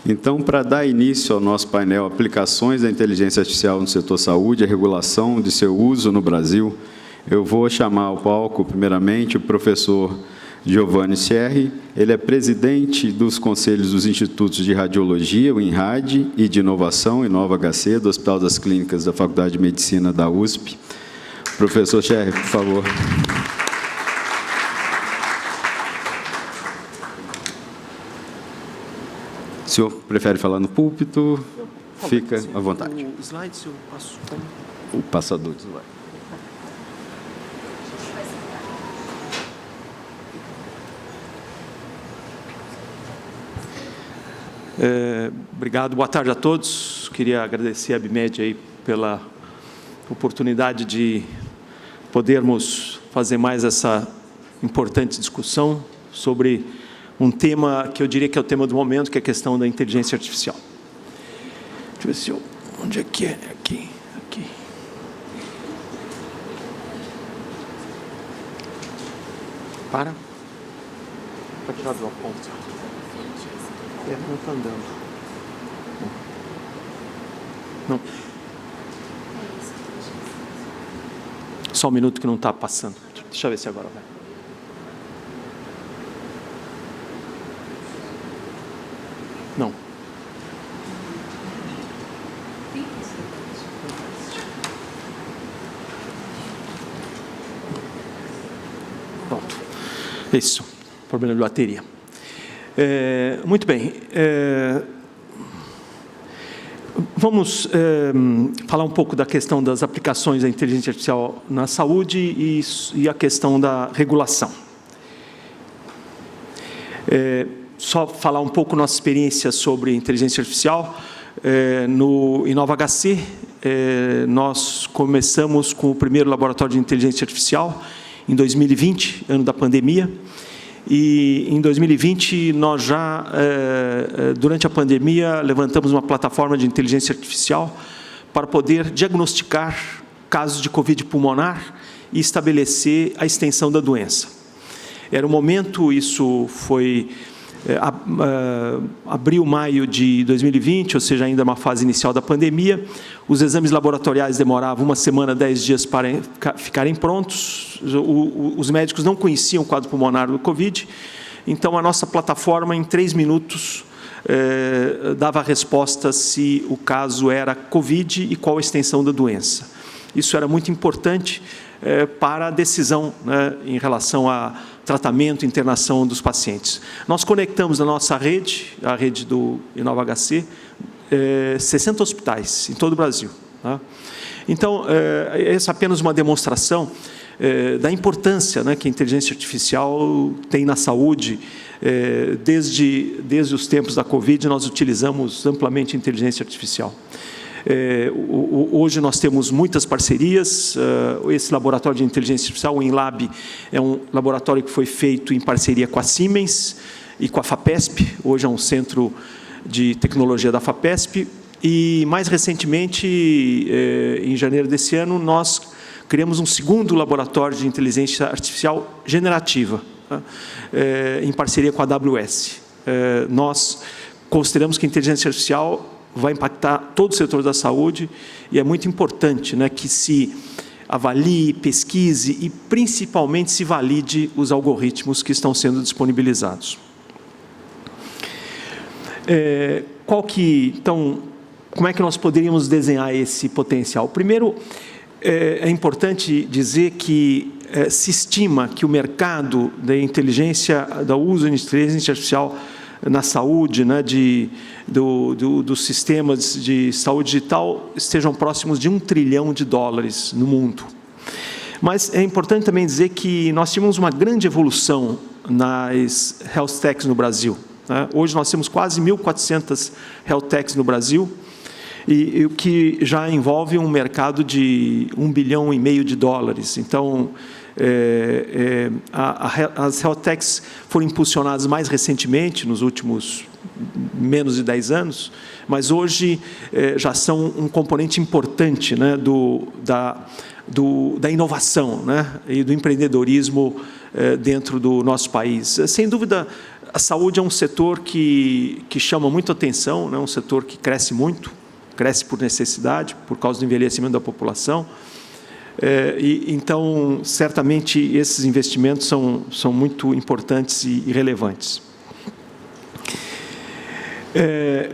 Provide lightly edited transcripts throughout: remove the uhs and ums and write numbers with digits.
Então, para dar início ao nosso painel Aplicações da Inteligência Artificial no Setor Saúde e a Regulação de seu uso no Brasil, eu vou chamar ao palco, primeiramente, o professor Giovanni Sierri. Ele é presidente dos Conselhos dos Institutos de Radiologia, o INRAD, e de Inovação, InovaHC, do Hospital das Clínicas da Faculdade de Medicina da USP. Professor Sierri, por favor. O senhor prefere falar no púlpito? Fica à vontade. O slide, se eu passo... O passador de slide. Obrigado, boa tarde a todos. Queria agradecer a ABMed aí pela oportunidade de podermos fazer mais essa importante discussão sobre um tema que eu diria que é o tema do momento, que é a questão da inteligência artificial. Deixa eu ver se eu... Onde é que é? Aqui. Para. Pode tirar do ponto. Não está andando. Não. Só um minuto que não está passando. Deixa eu ver se agora vai. Não. Pronto. Isso. Problema de bateria. Muito bem. Vamos falar um pouco da questão das aplicações da inteligência artificial na saúde e a questão da regulação. Só falar um pouco nossa experiência sobre inteligência artificial. No InovaHC, nós começamos com o primeiro laboratório de inteligência artificial em 2020, ano da pandemia. E em 2020, nós já, durante a pandemia, levantamos uma plataforma de inteligência artificial para poder diagnosticar casos de Covid pulmonar e estabelecer a extensão da doença. Era o momento, isso foi abril, maio de 2020, ou seja, ainda uma fase inicial da pandemia. Os exames laboratoriais demoravam 1 semana, 10 dias para ficarem prontos. Os médicos não conheciam o quadro pulmonar do Covid, então a nossa plataforma, em 3 minutos, dava a resposta se o caso era Covid e qual a extensão da doença. Isso era muito importante para a decisão, né, em relação a tratamento e internação dos pacientes. Nós conectamos na nossa rede, a rede do InovaHC, 60 hospitais em todo o Brasil. Tá? Então, essa é apenas uma demonstração da importância, né, que a inteligência artificial tem na saúde. Desde os tempos da Covid, nós utilizamos amplamente a inteligência artificial. Hoje nós temos muitas parcerias. Esse laboratório de inteligência artificial, o InLab, é um laboratório que foi feito em parceria com a Siemens e com a FAPESP. Hoje é um centro de tecnologia da FAPESP. E, mais recentemente, em janeiro desse ano, nós criamos um segundo laboratório de inteligência artificial generativa, tá? Em parceria com a AWS. Nós consideramos que a inteligência artificial vai impactar todo o setor da saúde e é muito importante, né, que se avalie, pesquise e, principalmente, se valide os algoritmos que estão sendo disponibilizados. Então, como é que nós poderíamos desenhar esse potencial? Primeiro, é importante dizer que se estima que o mercado da inteligência, do uso de inteligência artificial na saúde, né, dos sistemas de saúde digital, estejam próximos de $1 trilhão no mundo. Mas é importante também dizer que nós tivemos uma grande evolução nas health techs no Brasil. Né? Hoje nós temos quase 1.400 health techs no Brasil, e o que já envolve um mercado de $1,5 bilhão. Então, as health techs foram impulsionadas mais recentemente, nos últimos menos de 10 anos, mas hoje já são um componente importante, né, da inovação, né, e do empreendedorismo dentro do nosso país. Sem dúvida, A saúde é um setor que chama muito atenção, né? Um setor que cresce muito, cresce por necessidade, por causa do envelhecimento da população. Então, certamente, esses investimentos são muito importantes e relevantes.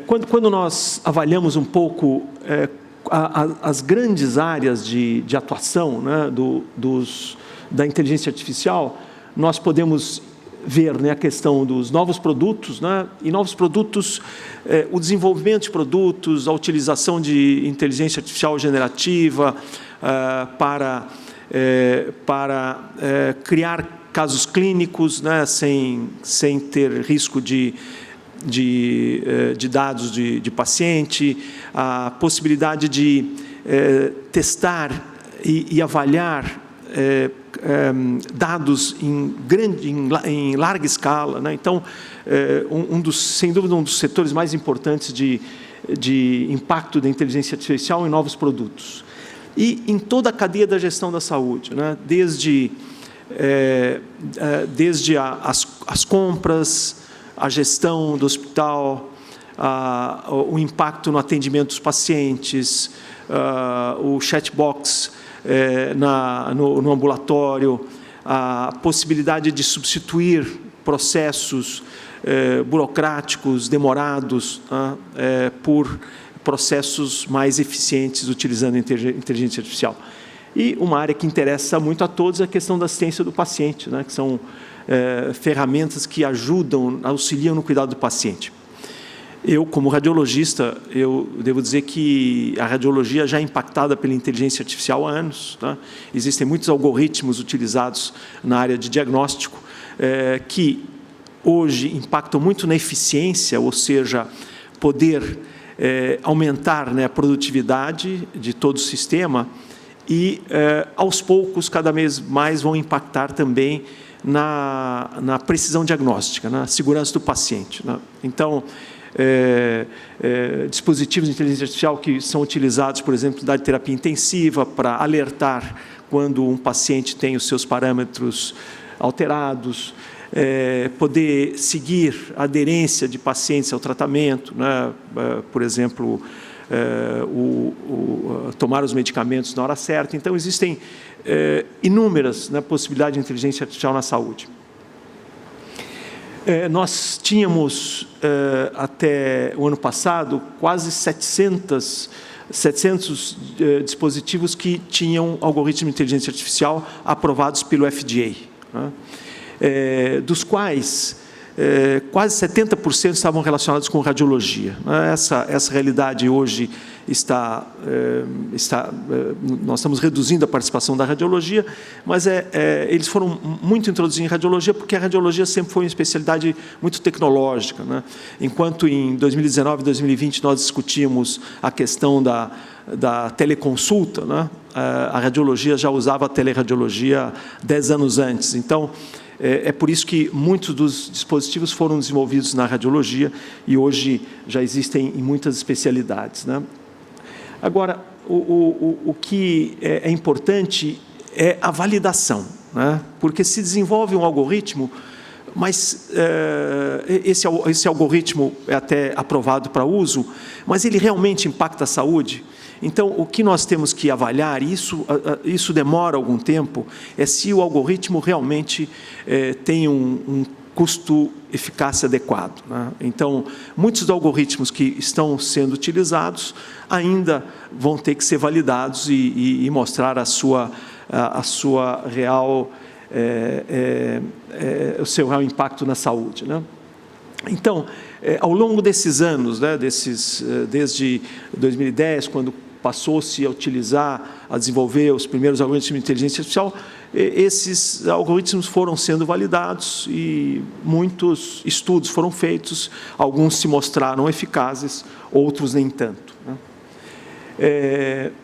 Quando nós avaliamos um pouco as grandes áreas de atuação, né, da inteligência artificial, nós podemos ver, né, a questão dos novos produtos, né, e novos produtos, o desenvolvimento de produtos, a utilização de inteligência artificial generativa para criar casos clínicos, né, sem ter risco de dados de paciente, a possibilidade de testar e avaliar dados em larga escala, né? Então, sem dúvida, um dos setores mais importantes de impacto da inteligência artificial em novos produtos. E em toda a cadeia da gestão da saúde, né? Desde as compras, a gestão do hospital, o impacto no atendimento dos pacientes, o chatbox no ambulatório, a possibilidade de substituir processos burocráticos, demorados, por processos mais eficientes utilizando a inteligência artificial. E uma área que interessa muito a todos é a questão da assistência do paciente, né, que são ferramentas que auxiliam no cuidado do paciente. Eu, como radiologista, eu devo dizer que a radiologia já é impactada pela inteligência artificial há anos, tá? Existem muitos algoritmos utilizados na área de diagnóstico que hoje impactam muito na eficiência, ou seja, poder aumentar, né, a produtividade de todo o sistema e, aos poucos, cada vez mais vão impactar também na precisão diagnóstica, na segurança do paciente, né? Então, dispositivos de inteligência artificial que são utilizados, por exemplo, na terapia intensiva, para alertar quando um paciente tem os seus parâmetros alterados, poder seguir a aderência de pacientes ao tratamento, né? Por exemplo, tomar os medicamentos na hora certa. Então, existem inúmeras, né, possibilidades de inteligência artificial na saúde. Nós tínhamos, até o ano passado, quase 700 dispositivos que tinham algoritmos de inteligência artificial aprovados pelo FDA, né? Dos quais quase 70% estavam relacionados com radiologia. Essa realidade hoje nós estamos reduzindo a participação da radiologia, mas eles foram muito introduzidos em radiologia porque a radiologia sempre foi uma especialidade muito tecnológica, né? Enquanto em 2019 e 2020 nós discutimos a questão da teleconsulta, né? A radiologia já usava a teleradiologia 10 anos antes. Então, é por isso que muitos dos dispositivos foram desenvolvidos na radiologia e hoje já existem em muitas especialidades, né? Agora, o que é importante é a validação, né? Porque se desenvolve um algoritmo, mas esse algoritmo é até aprovado para uso, mas ele realmente impacta a saúde? Então, o que nós temos que avaliar, isso demora algum tempo, é se o algoritmo realmente tem um custo-eficácia adequado, né? Então, muitos dos algoritmos que estão sendo utilizados ainda vão ter que ser validados e mostrar a sua real, o seu real impacto na saúde, né? Então, ao longo desses anos, né, desde 2010, quando passou-se a utilizar, a desenvolver os primeiros algoritmos de inteligência artificial, esses algoritmos foram sendo validados e muitos estudos foram feitos, alguns se mostraram eficazes, outros nem tanto, né?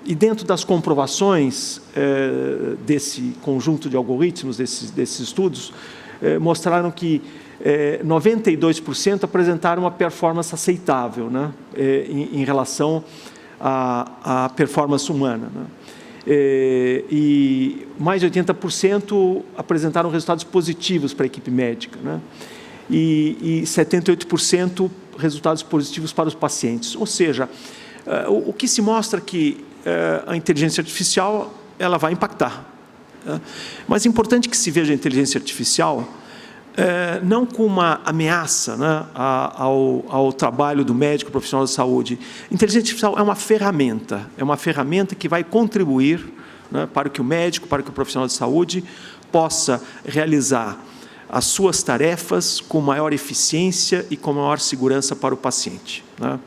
E dentro das comprovações desse conjunto de algoritmos, desses estudos, mostraram que 92% apresentaram uma performance aceitável, né, em relação à performance humana, né? E mais de 80% apresentaram resultados positivos para a equipe médica, né? e 78% resultados positivos para os pacientes. Ou seja, o que se mostra que a inteligência artificial ela vai impactar. Mas é importante que se veja a inteligência artificial não como uma ameaça, né, ao trabalho do médico profissional de saúde. Inteligência artificial é uma ferramenta que vai contribuir, né, para que o médico, para que o profissional de saúde possa realizar as suas tarefas com maior eficiência e com maior segurança para o paciente, né?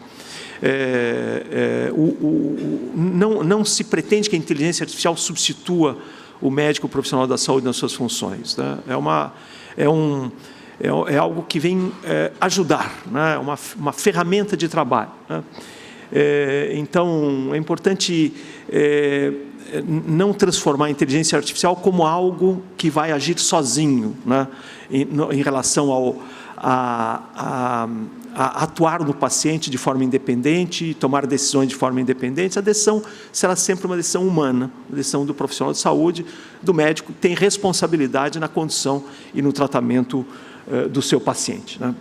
Não se pretende que a inteligência artificial substitua o médico profissional da saúde nas suas funções, né? É algo que vem ajudar, né? Uma ferramenta de trabalho, né? Então, é importante não transformar a inteligência artificial como algo que vai agir sozinho, né, em relação a atuar no paciente de forma independente, tomar decisões de forma independente. A decisão será sempre uma decisão humana, uma decisão do profissional de saúde, do médico, que tem responsabilidade na condução e no tratamento do seu paciente, né?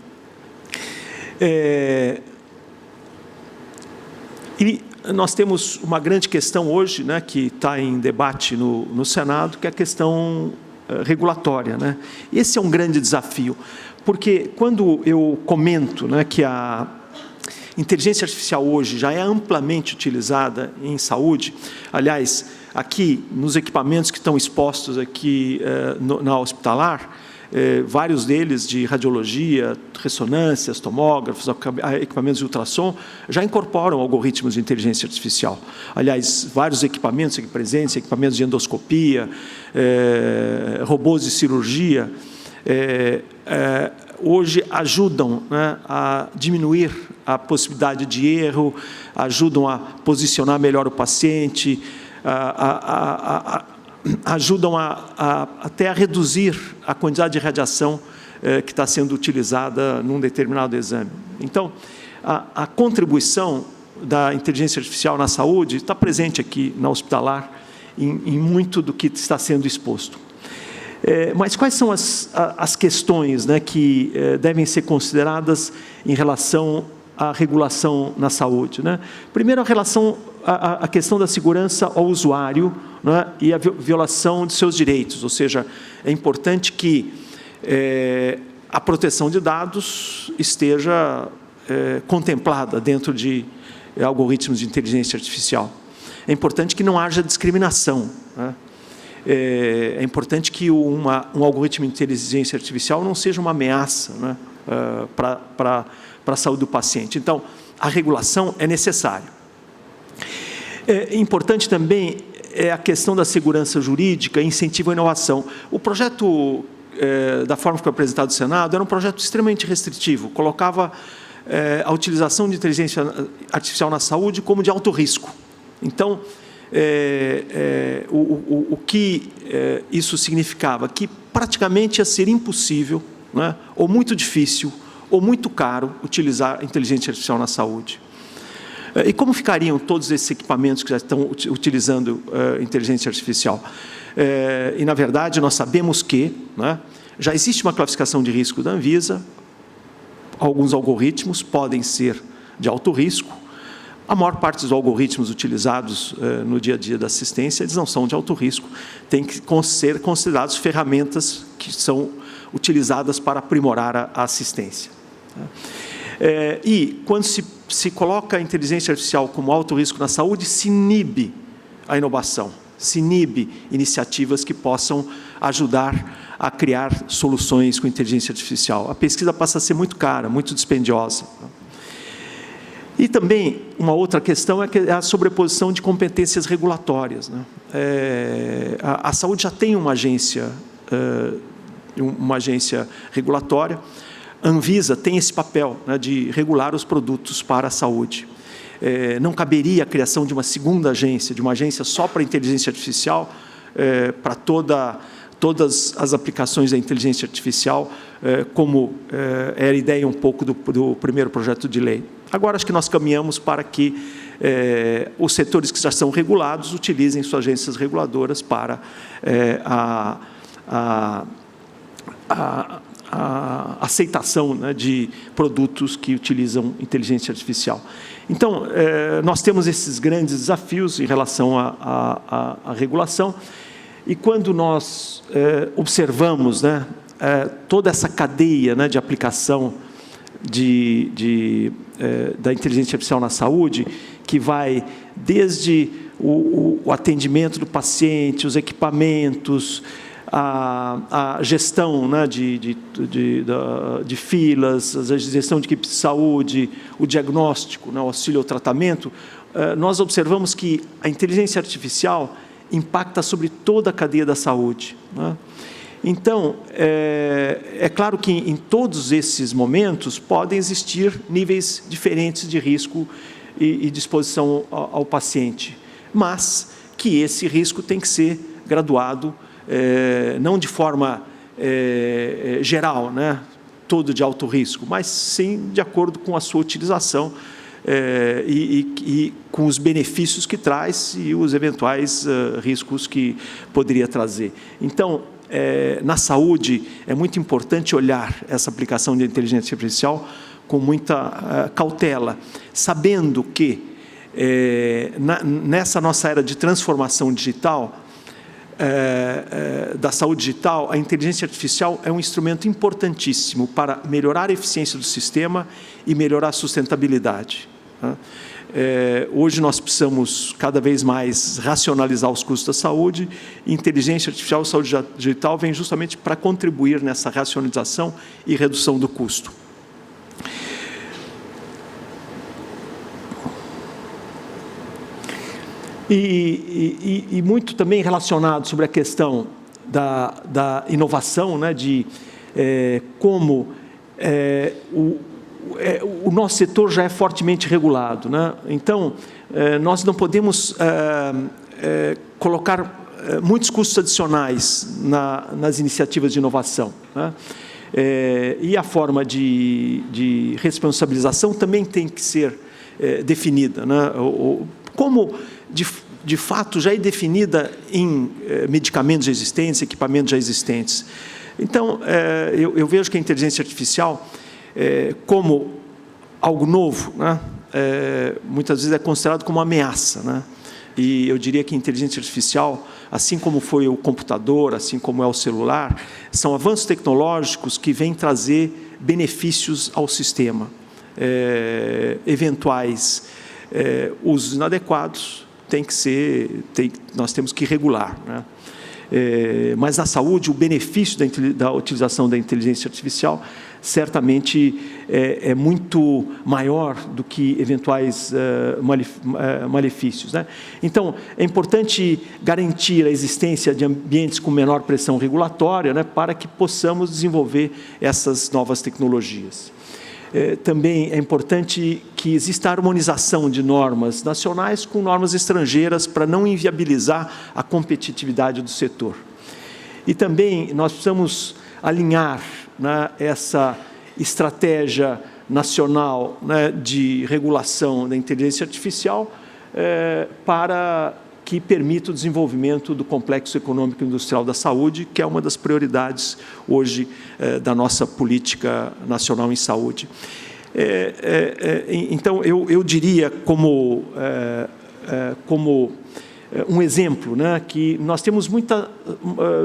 E nós temos uma grande questão hoje, né, que está em debate no Senado, que é a questão regulatória, né? Esse é um grande desafio, porque quando eu comento, né, que a inteligência artificial hoje já é amplamente utilizada em saúde, aliás, aqui nos equipamentos que estão expostos aqui na hospitalar, vários deles de radiologia, ressonâncias, tomógrafos, equipamentos de ultrassom, já incorporam algoritmos de inteligência artificial. Aliás, vários equipamentos aqui presentes, equipamentos de endoscopia, robôs de cirurgia, hoje ajudam, né, a diminuir a possibilidade de erro, ajudam a posicionar melhor o paciente, ajudam até a reduzir a quantidade de radiação que está sendo utilizada num determinado exame. Então, a contribuição da inteligência artificial na saúde está presente aqui na hospitalar em muito do que está sendo exposto. Mas quais são as questões, né, que devem ser consideradas em relação à regulação na saúde, né? Primeiro, a questão da segurança ao usuário, né, e a violação de seus direitos, ou seja, é importante que a proteção de dados esteja contemplada dentro de algoritmos de inteligência artificial. É importante que não haja discriminação, né? É importante que um algoritmo de inteligência artificial não seja uma ameaça, né, para a saúde do paciente. Então, a regulação é necessária. É importante também a questão da segurança jurídica e incentivo à inovação. O projeto, da forma que foi apresentado no Senado, era um projeto extremamente restritivo, colocava a utilização de inteligência artificial na saúde como de alto risco. Então, o que isso significava? Que praticamente ia ser impossível, né, ou muito difícil, ou muito caro, utilizar a inteligência artificial na saúde. E como ficariam todos esses equipamentos que já estão utilizando inteligência artificial? E, na verdade, nós sabemos que, né, já existe uma classificação de risco da Anvisa, alguns algoritmos podem ser de alto risco. A maior parte dos algoritmos utilizados no dia a dia da assistência, eles não são de alto risco, têm que ser considerados ferramentas que são utilizadas para aprimorar a assistência. E quando se coloca a inteligência artificial como alto risco na saúde, se inibe a inovação, se inibe iniciativas que possam ajudar a criar soluções com inteligência artificial. A pesquisa passa a ser muito cara, muito dispendiosa. E também, uma outra questão é a sobreposição de competências regulatórias, né? A saúde já tem uma agência regulatória. A Anvisa tem esse papel, né, de regular os produtos para a saúde. Não caberia a criação de uma segunda agência, de uma agência só para a inteligência artificial, para todas as aplicações da inteligência artificial, como era a ideia um pouco do primeiro projeto de lei. Agora, acho que nós caminhamos para que os setores que já são regulados utilizem suas agências reguladoras para aceitação, né, de produtos que utilizam inteligência artificial. Então, nós temos esses grandes desafios em relação à regulação, e quando nós observamos, né, toda essa cadeia, né, de aplicação da inteligência artificial na saúde, que vai desde o atendimento do paciente, os equipamentos, a gestão, né, de filas, a gestão de equipe de saúde, o diagnóstico, né, o auxílio ao tratamento, nós observamos que a inteligência artificial impacta sobre toda a cadeia da saúde, né? Então, é claro que em todos esses momentos podem existir níveis diferentes de risco e de exposição ao paciente, mas que esse risco tem que ser graduado, não de forma geral, né, todo de alto risco, mas sim de acordo com a sua utilização e com os benefícios que traz e os eventuais riscos que poderia trazer. Então, na saúde, é muito importante olhar essa aplicação de inteligência artificial com muita cautela, sabendo que nessa nossa era de transformação digital, da saúde digital, a inteligência artificial é um instrumento importantíssimo para melhorar a eficiência do sistema e melhorar a sustentabilidade. Hoje nós precisamos cada vez mais racionalizar os custos da saúde, e inteligência artificial e saúde digital vem justamente para contribuir nessa racionalização e redução do custo. E muito também relacionado sobre a questão da inovação, né, de como o nosso setor já é fortemente regulado, né? Então, nós não podemos colocar muitos custos adicionais nas iniciativas de inovação, né? E a forma de responsabilização também tem que ser definida, né? Como, de fato, já é definida em medicamentos já existentes, equipamentos já existentes. Então, eu vejo que a inteligência artificial, como algo novo, né, muitas vezes é considerado como uma ameaça, né? E eu diria que a inteligência artificial, assim como foi o computador, assim como é o celular, são avanços tecnológicos que vêm trazer benefícios ao sistema. Eventuais usos inadequados nós temos que regular, né? Mas na saúde, o benefício da utilização da inteligência artificial certamente é muito maior do que eventuais malefícios, né? Então, é importante garantir a existência de ambientes com menor pressão regulatória, né, para que possamos desenvolver essas novas tecnologias. Também é importante que exista harmonização de normas nacionais com normas estrangeiras para não inviabilizar a competitividade do setor. E também nós precisamos alinhar, né, essa estratégia nacional, né, de regulação da inteligência artificial para que permita o desenvolvimento do complexo econômico e industrial da saúde, que é uma das prioridades hoje da nossa política nacional em saúde. Então, eu diria como um exemplo, né, que nós temos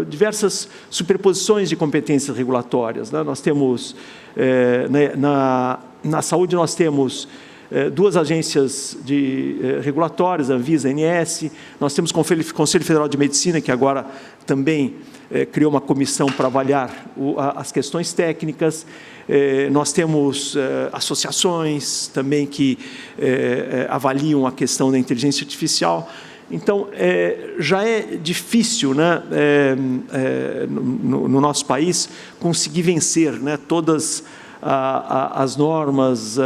diversas superposições de competências regulatórias, né? Nós temos, na saúde, nós temos duas agências regulatórias, a Anvisa e a ANS, nós temos o Conselho Federal de Medicina, que agora também criou uma comissão para avaliar as questões técnicas, nós temos associações também que avaliam a questão da inteligência artificial. Então, já é difícil, né, no nosso país conseguir vencer, né, todas as normas,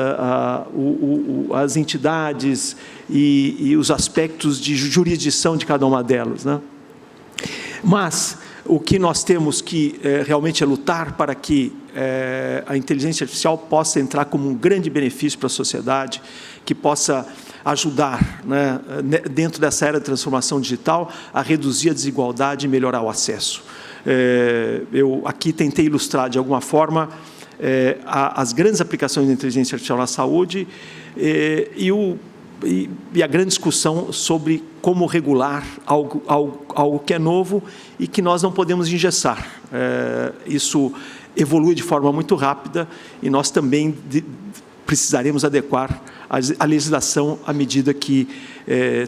as entidades e os aspectos de jurisdição de cada uma delas, né? Mas o que nós temos que realmente é lutar para que a inteligência artificial possa entrar como um grande benefício para a sociedade, que possa ajudar, né, dentro dessa era de transformação digital, a reduzir a desigualdade e melhorar o acesso. Eu aqui tentei ilustrar, de alguma forma, as grandes aplicações da inteligência artificial na saúde e a grande discussão sobre como regular algo que é novo e que nós não podemos engessar. Isso evolui de forma muito rápida e nós também precisaremos adequar a legislação à medida que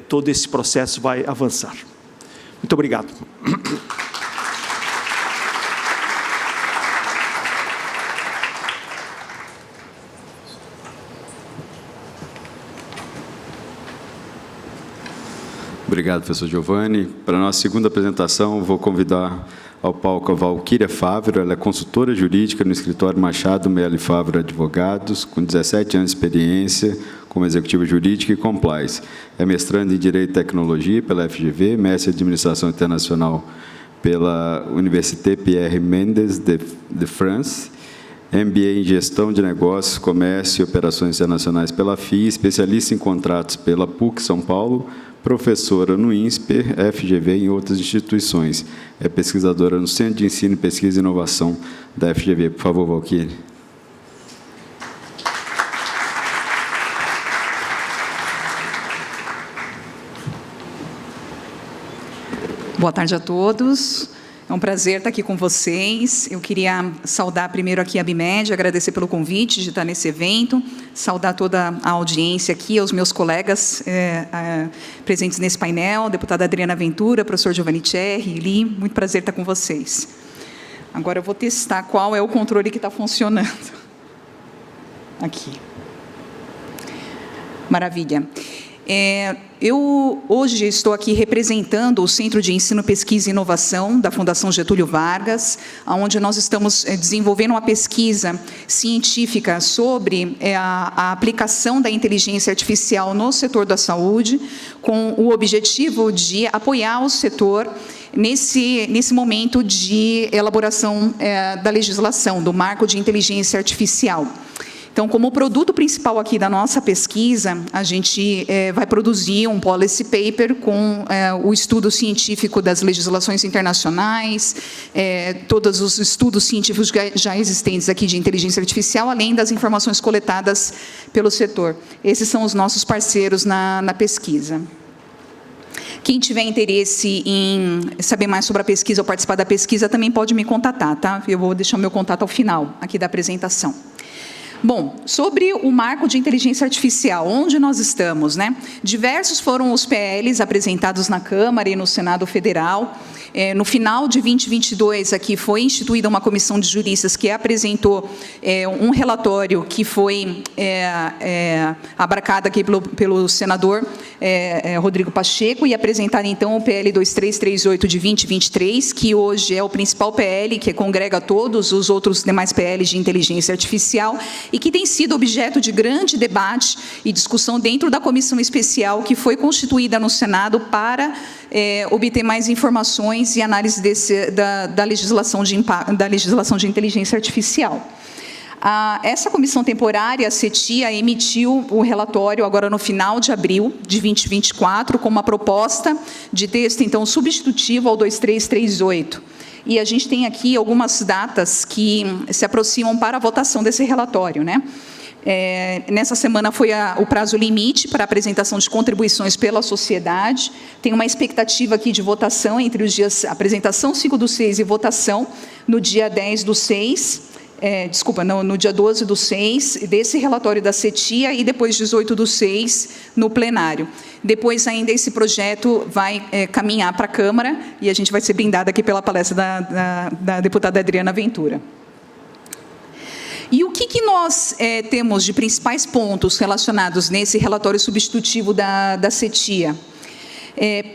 todo esse processo vai avançar. Muito obrigado. Obrigado, professor Giovanni. Para a nossa segunda apresentação, vou convidar ao palco a Valquíria Fávero. Ela é consultora jurídica no escritório Machado Mello e Fávero Advogados, com 17 anos de experiência como executiva jurídica e compliance. É mestranda em Direito e Tecnologia pela FGV, mestre em Administração Internacional pela Université Pierre Mendes de France, MBA em Gestão de Negócios, Comércio e Operações Internacionais pela FII, especialista em contratos pela PUC São Paulo, professora no INSPER, FGV e em outras instituições. É pesquisadora no Centro de Ensino, Pesquisa e Inovação da FGV. Por favor, Valquíria. Boa tarde a todos. É um prazer estar aqui com vocês. Eu queria saudar primeiro aqui a Abimed, agradecer pelo convite de estar nesse evento, saudar toda a audiência aqui, aos meus colegas presentes nesse painel, a deputada Adriana Ventura, professor Giovanni Cherry, Li, muito prazer estar com vocês. Agora eu vou testar qual é o controle que está funcionando. Aqui. Maravilha. Eu hoje estou aqui representando o Centro de Ensino, Pesquisa e Inovação da Fundação Getúlio Vargas, onde nós estamos desenvolvendo uma pesquisa científica sobre a aplicação da inteligência artificial no setor da saúde, com o objetivo de apoiar o setor nesse momento de elaboração da legislação, do marco de inteligência artificial. Então, como produto principal aqui da nossa pesquisa, a gente vai produzir um policy paper com o estudo científico das legislações internacionais, todos os estudos científicos já existentes aqui de inteligência artificial, além das informações coletadas pelo setor. Esses são os nossos parceiros na pesquisa. Quem tiver interesse em saber mais sobre a pesquisa ou participar da pesquisa, também pode me contatar, tá? Eu vou deixar o meu contato ao final aqui da apresentação. Bom, sobre o marco de inteligência artificial, onde nós estamos, né? Diversos foram os PLs apresentados na Câmara e no Senado Federal. No final de 2022, aqui foi instituída uma comissão de juristas que apresentou um relatório que foi abarcado aqui pelo senador Rodrigo Pacheco e apresentado, então, o PL 2338 de 2023, que hoje é o principal PL, que congrega todos os outros demais PLs de inteligência artificial e que tem sido objeto de grande debate e discussão dentro da comissão especial que foi constituída no Senado para obter mais informações e análise da legislação de inteligência artificial. Essa comissão temporária, a CETIA, emitiu o relatório agora no final de abril de 2024, com uma proposta de texto, então, substitutivo ao 2338. E a gente tem aqui algumas datas que se aproximam para a votação desse relatório, né? Nessa semana foi o prazo limite para a apresentação de contribuições pela sociedade. Tem uma expectativa aqui de votação entre os dias, apresentação 5/6 e votação no dia 10/6, no dia 12/6, desse relatório da CETIA e depois 18/6 no plenário. Depois ainda esse projeto vai caminhar para a Câmara e a gente vai ser brindado aqui pela palestra da deputada Adriana Ventura. E o que nós temos de principais pontos relacionados nesse relatório substitutivo da CETIA?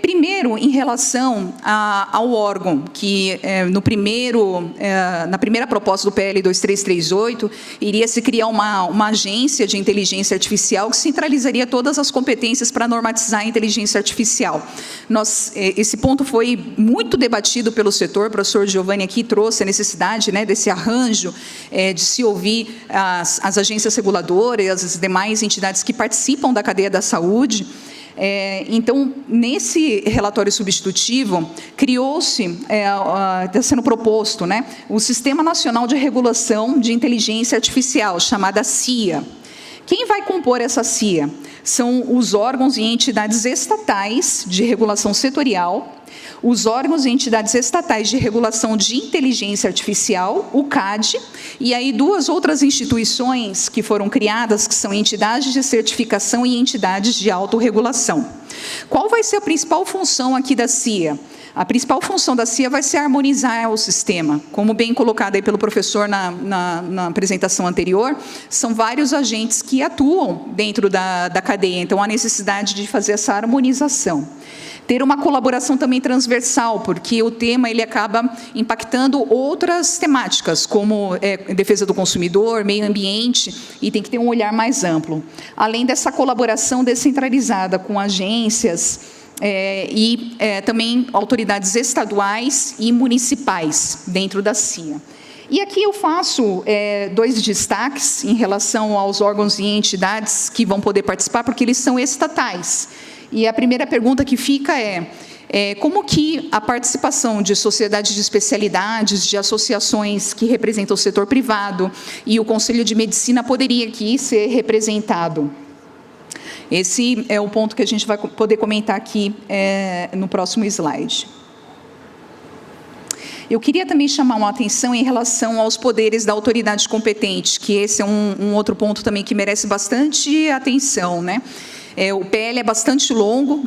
Primeiro, em relação ao órgão, que na primeira proposta do PL 2338, iria se criar uma agência de inteligência artificial que centralizaria todas as competências para normatizar a inteligência artificial. Esse ponto foi muito debatido pelo setor, o professor Giovanni aqui trouxe a necessidade, né, desse arranjo, de se ouvir as agências reguladoras, as demais entidades que participam da cadeia da saúde. Então, nesse relatório substitutivo, criou-se, está sendo proposto, né, o Sistema Nacional de Regulação de Inteligência Artificial, chamada CIA. Quem vai compor essa CIA? São os órgãos e entidades estatais de regulação setorial, os órgãos e entidades estatais de regulação de inteligência artificial, o CAD, e aí 2 outras instituições que foram criadas, que são entidades de certificação e entidades de autorregulação. Qual vai ser a principal função aqui da CIA? A principal função da CIA vai ser harmonizar o sistema. Como bem colocado aí pelo professor na apresentação anterior, são vários agentes que atuam dentro da cadeia, então há necessidade de fazer essa harmonização. Ter uma colaboração também transversal, porque o tema ele acaba impactando outras temáticas, como defesa do consumidor, meio ambiente, e tem que ter um olhar mais amplo. Além dessa colaboração descentralizada com agências e também autoridades estaduais e municipais dentro da CIA. E aqui eu faço 2 destaques em relação aos órgãos e entidades que vão poder participar, porque eles são estatais. E a primeira pergunta que fica como que a participação de sociedades de especialidades, de associações que representam o setor privado e o Conselho de Medicina poderia aqui ser representado? Esse é o ponto que a gente vai poder comentar aqui no próximo slide. Eu queria também chamar uma atenção em relação aos poderes da autoridade competente, que esse é um outro ponto também que merece bastante atenção, né? O PL é bastante longo,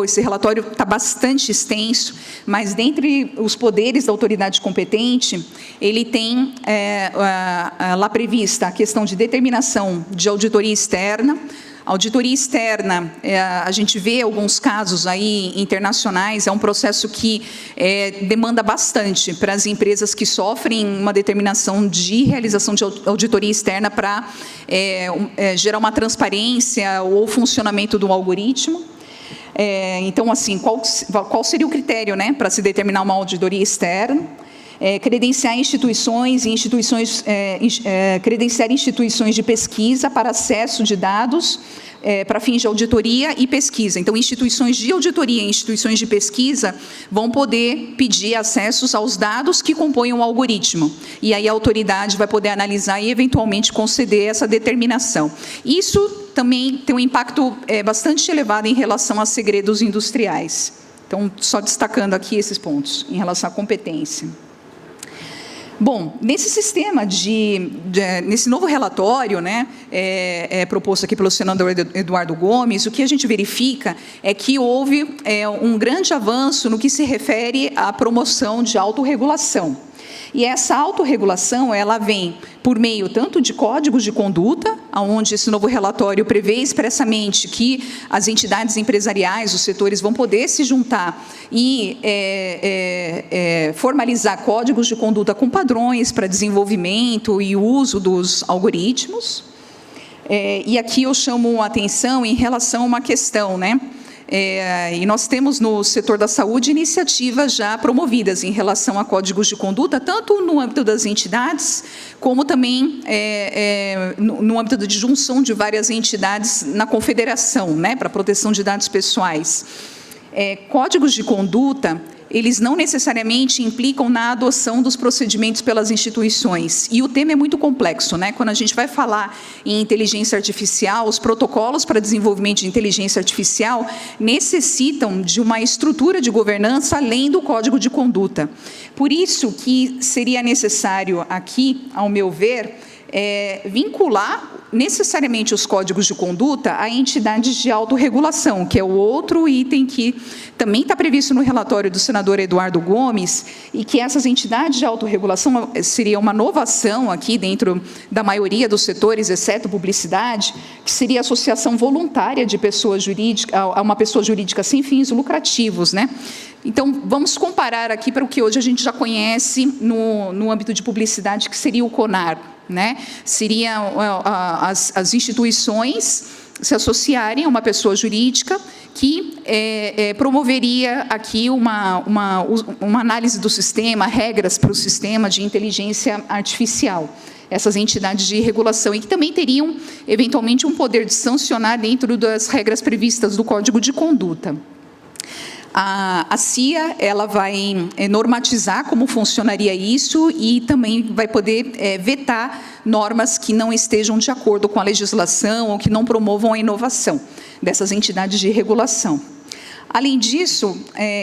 esse relatório está bastante extenso, mas dentre os poderes da autoridade competente, ele tem lá prevista a questão de determinação de auditoria externa. Auditoria externa, a gente vê alguns casos aí internacionais, é um processo que demanda bastante para as empresas que sofrem uma determinação de realização de auditoria externa para gerar uma transparência ou funcionamento do algoritmo. Então, assim, qual seria o critério, né, para se determinar uma auditoria externa? Credenciar instituições credenciar instituições de pesquisa para acesso de dados para fins de auditoria e pesquisa. Então, instituições de auditoria e instituições de pesquisa vão poder pedir acessos aos dados que compõem o algoritmo. E aí a autoridade vai poder analisar e, eventualmente, conceder essa determinação. Isso também tem um impacto bastante elevado em relação a segredos industriais. Então, só destacando aqui esses pontos, em relação à competência. Bom, nesse sistema nesse novo relatório, né, proposto aqui pelo senador Eduardo Gomes, o que a gente verifica é que houve um grande avanço no que se refere à promoção de autorregulação. E essa autorregulação, ela vem por meio tanto de códigos de conduta, onde esse novo relatório prevê expressamente que as entidades empresariais, os setores, vão poder se juntar e formalizar códigos de conduta com padrões para desenvolvimento e uso dos algoritmos. E aqui eu chamo a atenção em relação a uma questão, né? E nós temos no setor da saúde iniciativas já promovidas em relação a códigos de conduta, tanto no âmbito das entidades, como também no âmbito de junção de várias entidades na confederação, né, para proteção de dados pessoais. Códigos de conduta, eles não necessariamente implicam na adoção dos procedimentos pelas instituições. E o tema é muito complexo, né? Quando a gente vai falar em inteligência artificial, os protocolos para desenvolvimento de inteligência artificial necessitam de uma estrutura de governança além do código de conduta. Por isso que seria necessário aqui, ao meu ver, vincular necessariamente os códigos de conduta a entidades de autorregulação, que é o outro item que também está previsto no relatório do senador Eduardo Gomes, e que essas entidades de autorregulação seria uma inovação aqui dentro da maioria dos setores, exceto publicidade, que seria a associação voluntária de pessoa jurídica, a uma pessoa jurídica sem fins lucrativos, né? Então, vamos comparar aqui para o que hoje a gente já conhece no âmbito de publicidade, que seria o CONAR, né? Seria as instituições se associarem a uma pessoa jurídica que promoveria aqui uma análise do sistema, regras para o sistema de inteligência artificial. essas entidades de regulação, e que também teriam, eventualmente, um poder de sancionar dentro das regras previstas do Código de Conduta. A CIA, ela vai normatizar como funcionaria isso e também vai poder vetar normas que não estejam de acordo com a legislação ou que não promovam a inovação dessas entidades de regulação. Além disso,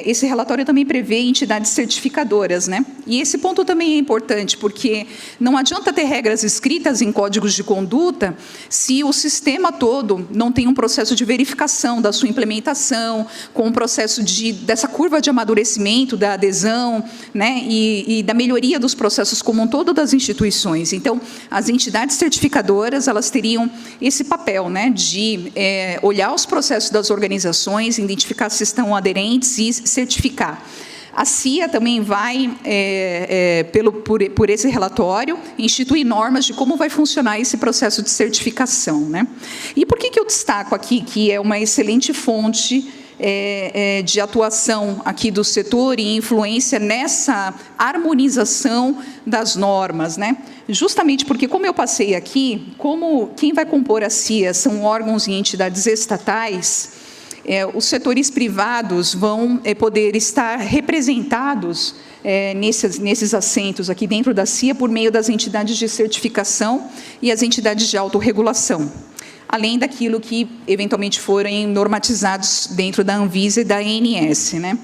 esse relatório também prevê entidades certificadoras, né? E esse ponto também é importante, porque não adianta ter regras escritas em códigos de conduta se o sistema todo não tem um processo de verificação da sua implementação, com um processo dessa curva de amadurecimento, da adesão, né? E da melhoria dos processos como um todo das instituições. Então, as entidades certificadoras, elas teriam esse papel, né? De olhar os processos das organizações, identificar se estão aderentes e certificar. A CIA também vai, por esse relatório, instituir normas de como vai funcionar esse processo de certificação, né? E por que eu destaco aqui que é uma excelente fonte de atuação aqui do setor e influência nessa harmonização das normas, né? Justamente porque, como eu passei aqui, como quem vai compor a CIA são órgãos e entidades estatais, os setores privados vão poder estar representados nesses assentos aqui dentro da CIA por meio das entidades de certificação e as entidades de autorregulação, além daquilo que eventualmente forem normatizados dentro da Anvisa e da ANS, né?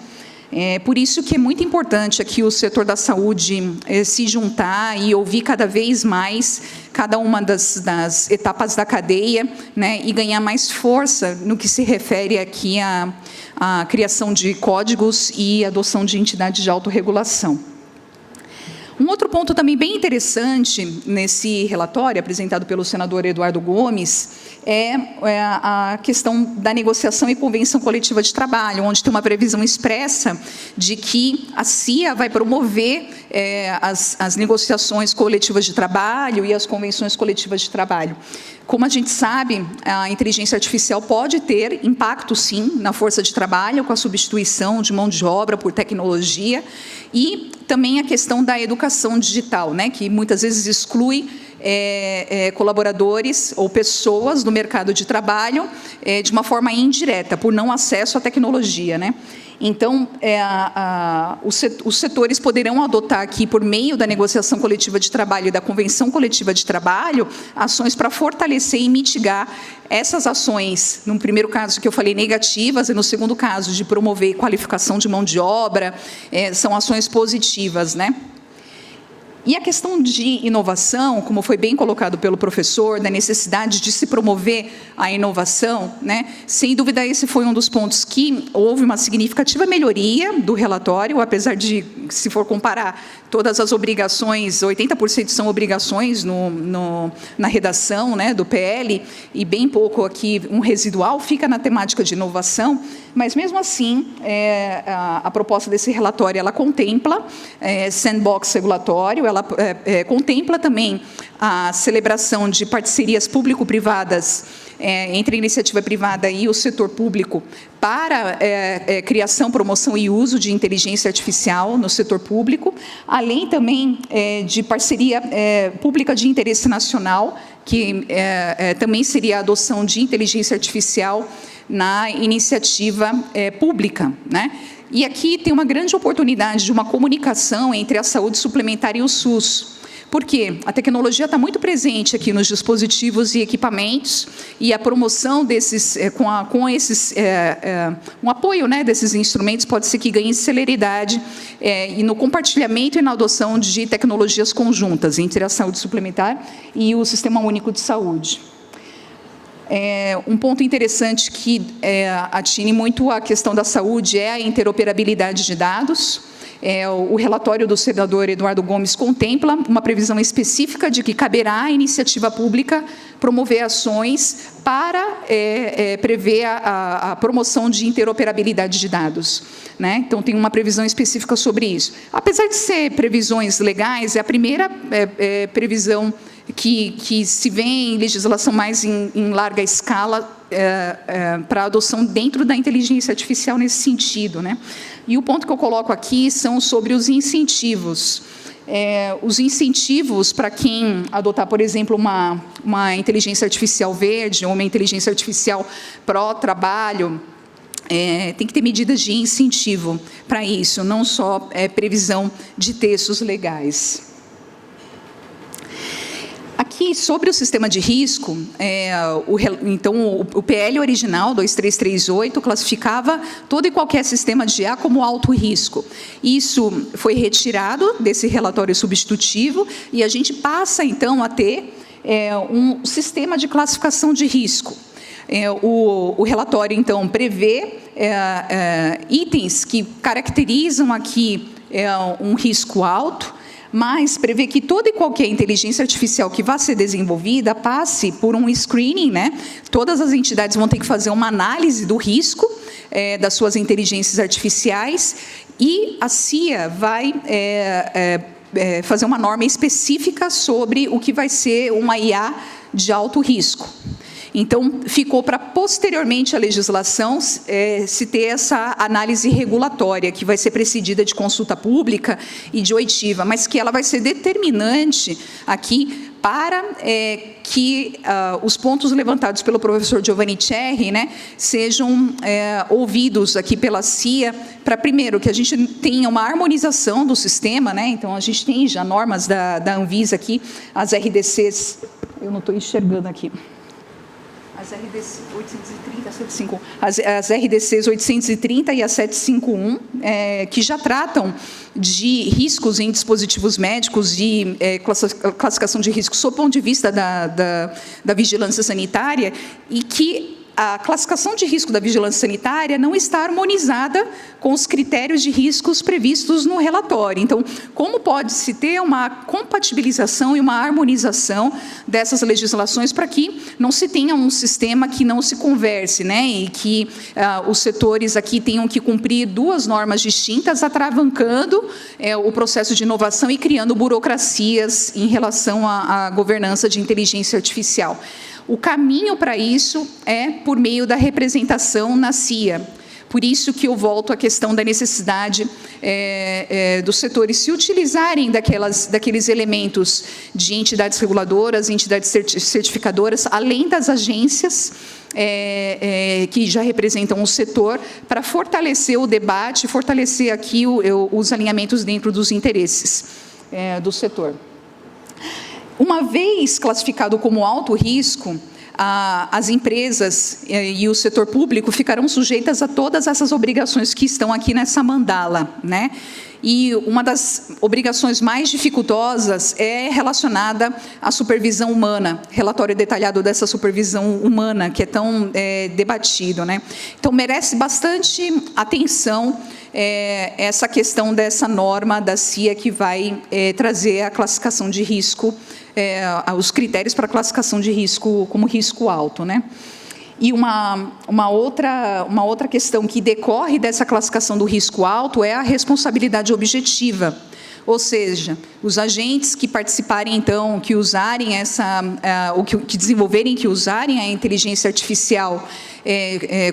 Por isso que é muito importante aqui o setor da saúde se juntar e ouvir cada vez mais cada uma das etapas da cadeia, né, e ganhar mais força no que se refere aqui à criação de códigos e adoção de entidades de autorregulação. Um outro ponto também bem interessante nesse relatório, apresentado pelo senador Eduardo Gomes, é a questão da negociação e convenção coletiva de trabalho, onde tem uma previsão expressa de que a CIA vai promover as negociações coletivas de trabalho e as convenções coletivas de trabalho. Como a gente sabe, a inteligência artificial pode ter impacto, sim, na força de trabalho, com a substituição de mão de obra por tecnologia, e também a questão da educação digital, né, que muitas vezes exclui colaboradores ou pessoas do mercado de trabalho de uma forma indireta, por não acesso à tecnologia, né? Então, os setores poderão adotar aqui, por meio da negociação coletiva de trabalho e da convenção coletiva de trabalho, ações para fortalecer e mitigar essas ações, no primeiro caso que eu falei negativas, e no segundo caso de promover qualificação de mão de obra, são ações positivas, né? E a questão de inovação, como foi bem colocado pelo professor, da necessidade de se promover a inovação, né? Sem dúvida, esse foi um dos pontos que houve uma significativa melhoria do relatório, apesar de, se for comparar todas as obrigações, 80% são obrigações na redação, né, do PL, e bem pouco aqui, um residual, fica na temática de inovação, mas, mesmo assim, a proposta desse relatório, ela contempla sandbox regulatório, ela contempla também a celebração de parcerias público-privadas entre a iniciativa privada e o setor público para criação, promoção e uso de inteligência artificial no setor público, além também de parceria pública de interesse nacional, que também seria a adoção de inteligência artificial na iniciativa pública, né? E aqui tem uma grande oportunidade de uma comunicação entre a saúde suplementar e o SUS. Por quê? A tecnologia está muito presente aqui nos dispositivos e equipamentos, e a promoção desses, com esses, um apoio, né, desses instrumentos pode ser que ganhe celeridade e no compartilhamento e na adoção de tecnologias conjuntas entre a saúde suplementar e o Sistema Único de Saúde. Um ponto interessante que atine muito a questão da saúde é a interoperabilidade de dados. O relatório do senador Eduardo Gomes contempla uma previsão específica de que caberá à iniciativa pública promover ações para prever a promoção de interoperabilidade de dados, né? Então, tem uma previsão específica sobre isso. Apesar de ser previsões legais, é a primeira previsão que se vê em legislação mais em larga escala para adoção dentro da inteligência artificial nesse sentido, né? E o ponto que eu coloco aqui são sobre os incentivos. os incentivos para quem adotar, por exemplo, uma inteligência artificial verde ou uma inteligência artificial pró-trabalho, tem que ter medidas de incentivo para isso, não só previsão de textos legais. Aqui, sobre o sistema de risco, então, o PL original 2338 classificava todo e qualquer sistema de IA como alto risco. Isso foi retirado desse relatório substitutivo e a gente passa, então, a ter um sistema de classificação de risco. O relatório, então, prevê itens que caracterizam aqui um risco alto, mas prevê que toda e qualquer inteligência artificial que vá ser desenvolvida passe por um screening, né? Todas as entidades vão ter que fazer uma análise do risco das suas inteligências artificiais e a CIA vai fazer uma norma específica sobre o que vai ser uma IA de alto risco. Então, ficou para posteriormente a legislação se ter essa análise regulatória, que vai ser precedida de consulta pública e de oitiva, mas que ela vai ser determinante aqui para que os pontos levantados pelo professor Giovanni Cherry, né, sejam ouvidos aqui pela CIA, para, primeiro, que a gente tenha uma harmonização do sistema, né, então a gente tem já normas da Anvisa aqui, as RDCs, eu não estou enxergando aqui, as RDCs 830, 751, as RDCs 830 e a 751, que já tratam de riscos em dispositivos médicos e classificação de riscos sob o ponto de vista da vigilância sanitária, e que a classificação de risco da vigilância sanitária não está harmonizada com os critérios de riscos previstos no relatório. Então, como pode-se ter uma compatibilização e uma harmonização dessas legislações para que não se tenha um sistema que não se converse, né, e que os setores aqui tenham que cumprir duas normas distintas, atravancando o processo de inovação e criando burocracias em relação à governança de inteligência artificial. O caminho para isso é por meio da representação na CIA. Por isso que eu volto à questão da necessidade dos setores se utilizarem daqueles elementos de entidades reguladoras, entidades certificadoras, além das agências que já representam o setor, para fortalecer o debate, fortalecer aqui os alinhamentos dentro dos interesses do setor. Uma vez classificado como alto risco, as empresas e o setor público ficarão sujeitas a todas essas obrigações que estão aqui nessa mandala, né? E uma das obrigações mais dificultosas é relacionada à supervisão humana, relatório detalhado dessa supervisão humana, que é tão debatido, né? Então, merece bastante atenção essa questão dessa norma da CIA que vai trazer a classificação de risco, os critérios para a classificação de risco como risco alto, né? E uma outra questão que decorre dessa classificação do risco alto é a responsabilidade objetiva. Ou seja, os agentes que participarem, então, que usarem ou que desenvolverem, que usarem a inteligência artificial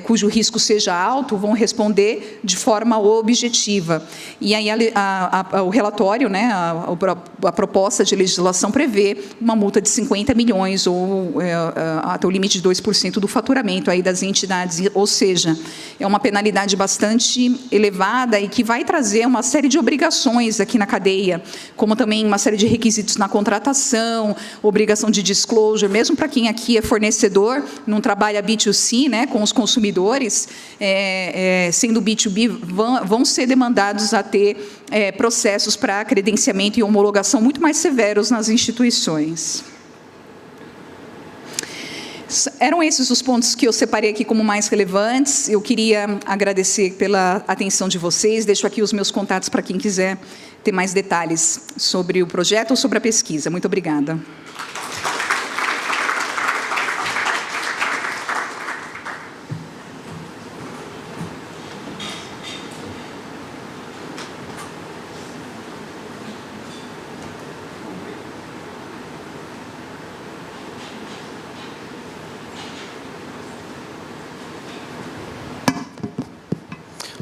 cujo risco seja alto, vão responder de forma objetiva. E aí o relatório, né, a proposta de legislação prevê uma multa de 50 milhões ou até o limite de 2% do faturamento aí das entidades, ou seja, é uma penalidade bastante elevada e que vai trazer uma série de obrigações aqui na cadeia, como também uma série de requisitos na contratação, obrigação de disclosure, mesmo para quem aqui é fornecedor, não trabalha B2C, né, com os consumidores, sendo B2B, vão ser demandados a ter processos para credenciamento e homologação muito mais severos nas instituições. Eram esses os pontos que eu separei aqui como mais relevantes. Eu queria agradecer pela atenção de vocês. Deixo aqui os meus contatos para quem quiser ter mais detalhes sobre o projeto ou sobre a pesquisa. Muito obrigada.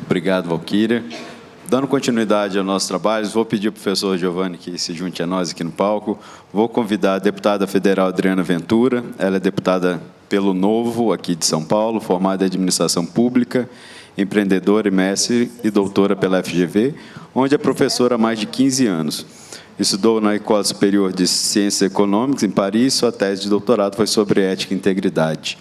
Obrigado, Valquíria. Dando continuidade ao nosso trabalho, vou pedir ao professor Giovanni que se junte a nós aqui no palco. Vou convidar a deputada federal Adriana Ventura. Ela é deputada pelo Novo, aqui de São Paulo, formada em Administração Pública, empreendedora e mestre e doutora pela FGV, onde é professora há mais de 15 anos. Estudou na Escola Superior de Ciências Econômicas, em Paris. Sua tese de doutorado foi sobre ética e integridade.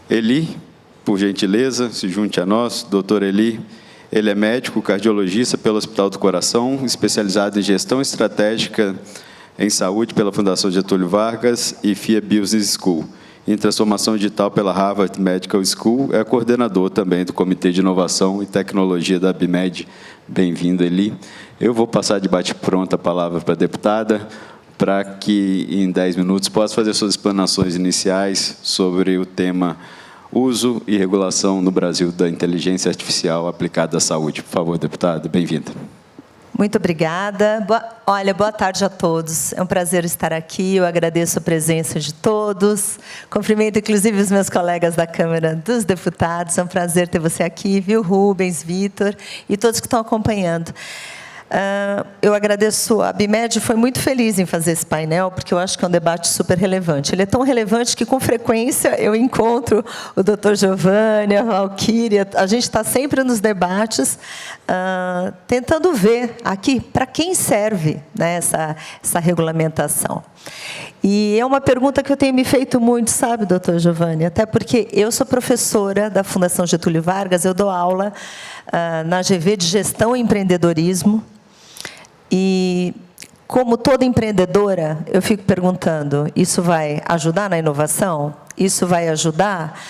Eli, por gentileza, se junte a nós. Doutor Eli. Ele é médico cardiologista pelo Hospital do Coração, especializado em gestão estratégica em saúde pela Fundação Getúlio Vargas e FIA Business School. Em transformação digital pela Harvard Medical School, é coordenador também do Comitê de Inovação e Tecnologia da ABMED. Bem-vindo, Eli. Eu vou passar de bate-pronto a palavra para a deputada, para que, em 10 minutos, possa fazer suas explanações iniciais sobre o tema uso e regulação no Brasil da inteligência artificial aplicada à saúde. Por favor, deputada, bem-vinda. Muito obrigada. Boa tarde a todos. É um prazer estar aqui. Eu agradeço a presença de todos. Cumprimento, inclusive, os meus colegas da Câmara dos Deputados. É um prazer ter você aqui, viu, Rubens, Vitor, e todos que estão acompanhando. Eu agradeço, a ABMED foi muito feliz em fazer esse painel, porque eu acho que é um debate super relevante. Ele é tão relevante que, com frequência, eu encontro o doutor Giovanni, a Valquíria, a gente está sempre nos debates, tentando ver aqui para quem serve, né, essa regulamentação. E é uma pergunta que eu tenho me feito muito, sabe, doutor Giovanni? Até porque eu sou professora da Fundação Getúlio Vargas, eu dou aula na GV de Gestão e Empreendedorismo. E, como toda empreendedora, eu fico perguntando, isso vai ajudar na inovação? Isso vai ajudar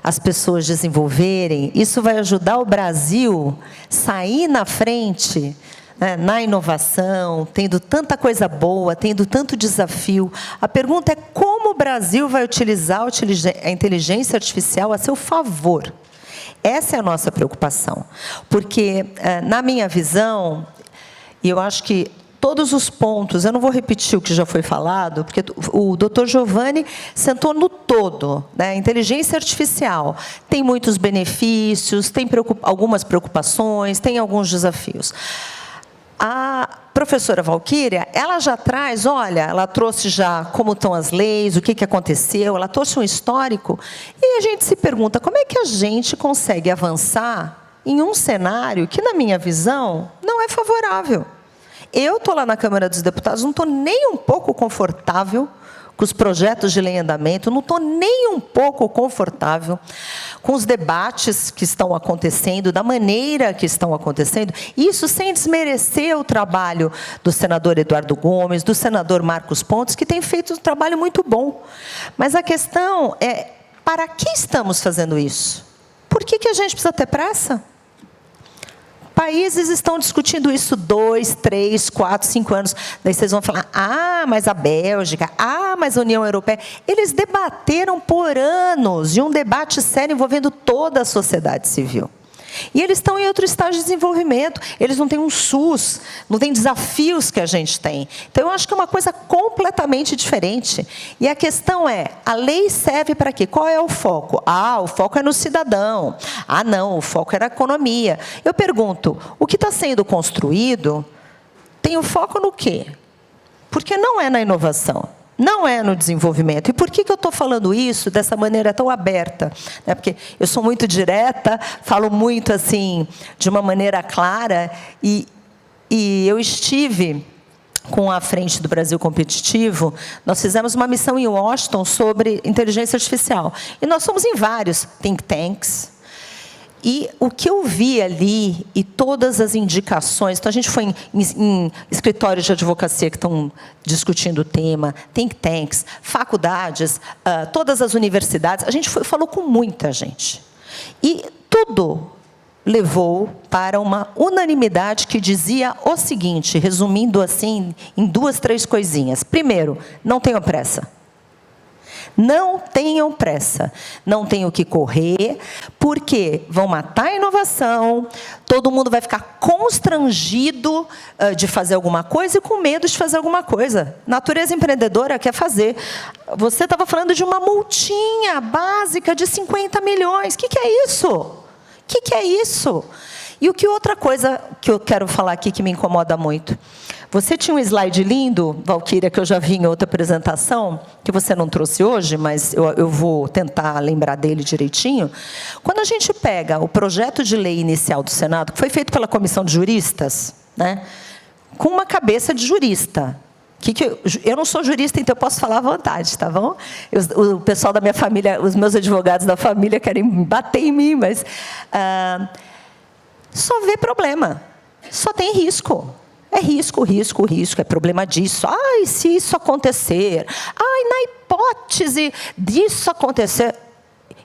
as pessoas desenvolverem? Isso vai ajudar o Brasil sair na frente, né, na inovação, tendo tanta coisa boa, tendo tanto desafio? A pergunta é como o Brasil vai utilizar a inteligência artificial a seu favor? Essa é a nossa preocupação. Porque, na minha visão, e eu acho que todos os pontos, eu não vou repetir o que já foi falado, porque o doutor Giovanni sentou no todo, né? A inteligência artificial tem muitos benefícios, tem algumas preocupações, tem alguns desafios. A professora Valquíria, ela já traz, olha, ela trouxe já como estão as leis, o que aconteceu, ela trouxe um histórico, e a gente se pergunta, como é que a gente consegue avançar em um cenário que, na minha visão, não é favorável? Eu estou lá na Câmara dos Deputados, não estou nem um pouco confortável com os projetos de lei em andamento, não estou nem um pouco confortável com os debates que estão acontecendo, da maneira que estão acontecendo, isso sem desmerecer o trabalho do senador Eduardo Gomes, do senador Marcos Pontes, que tem feito um trabalho muito bom. Mas a questão é, para que estamos fazendo isso? Por que a gente precisa ter pressa? Países estão discutindo isso 2, 3, 4, 5 anos. Daí vocês vão falar, mas a Bélgica, mas a União Europeia. Eles debateram por anos, de um debate sério envolvendo toda a sociedade civil. E eles estão em outro estágio de desenvolvimento. Eles não têm um SUS, não têm desafios que a gente tem. Então, eu acho que é uma coisa completamente diferente. E a questão é, a lei serve para quê? Qual é o foco? O foco é no cidadão. Não, o foco é na economia. Eu pergunto, o que está sendo construído tem o foco no quê? Porque não é na inovação. Não é no desenvolvimento. E por que eu estou falando isso dessa maneira tão aberta? Porque eu sou muito direta, falo muito assim, de uma maneira clara, e eu estive com a Frente do Brasil Competitivo, nós fizemos uma missão em Washington sobre inteligência artificial. E nós fomos em vários think tanks. E o que eu vi ali, e todas as indicações, então a gente foi em escritórios de advocacia que estão discutindo o tema, think tanks, faculdades, todas as universidades, a gente falou com muita gente. E tudo levou para uma unanimidade que dizia o seguinte, resumindo assim, em 2, 3 coisinhas. Primeiro, não tenham pressa. Não tenham pressa, não tenham que correr, porque vão matar a inovação, todo mundo vai ficar constrangido de fazer alguma coisa e com medo de fazer alguma coisa. Natureza empreendedora quer fazer. Você estava falando de uma multinha básica de 50 milhões. O que é isso? O que é isso? E outra coisa que eu quero falar aqui que me incomoda muito. Você tinha um slide lindo, Valquíria, que eu já vi em outra apresentação, que você não trouxe hoje, mas eu vou tentar lembrar dele direitinho. Quando a gente pega o projeto de lei inicial do Senado, que foi feito pela comissão de juristas, né, com uma cabeça de jurista. Eu não sou jurista, então eu posso falar à vontade, tá bom? O pessoal da minha família, os meus advogados da família querem bater em mim, mas só vê problema, só tem risco. É risco, é problema disso. Ai, se isso acontecer, ai, na hipótese disso acontecer.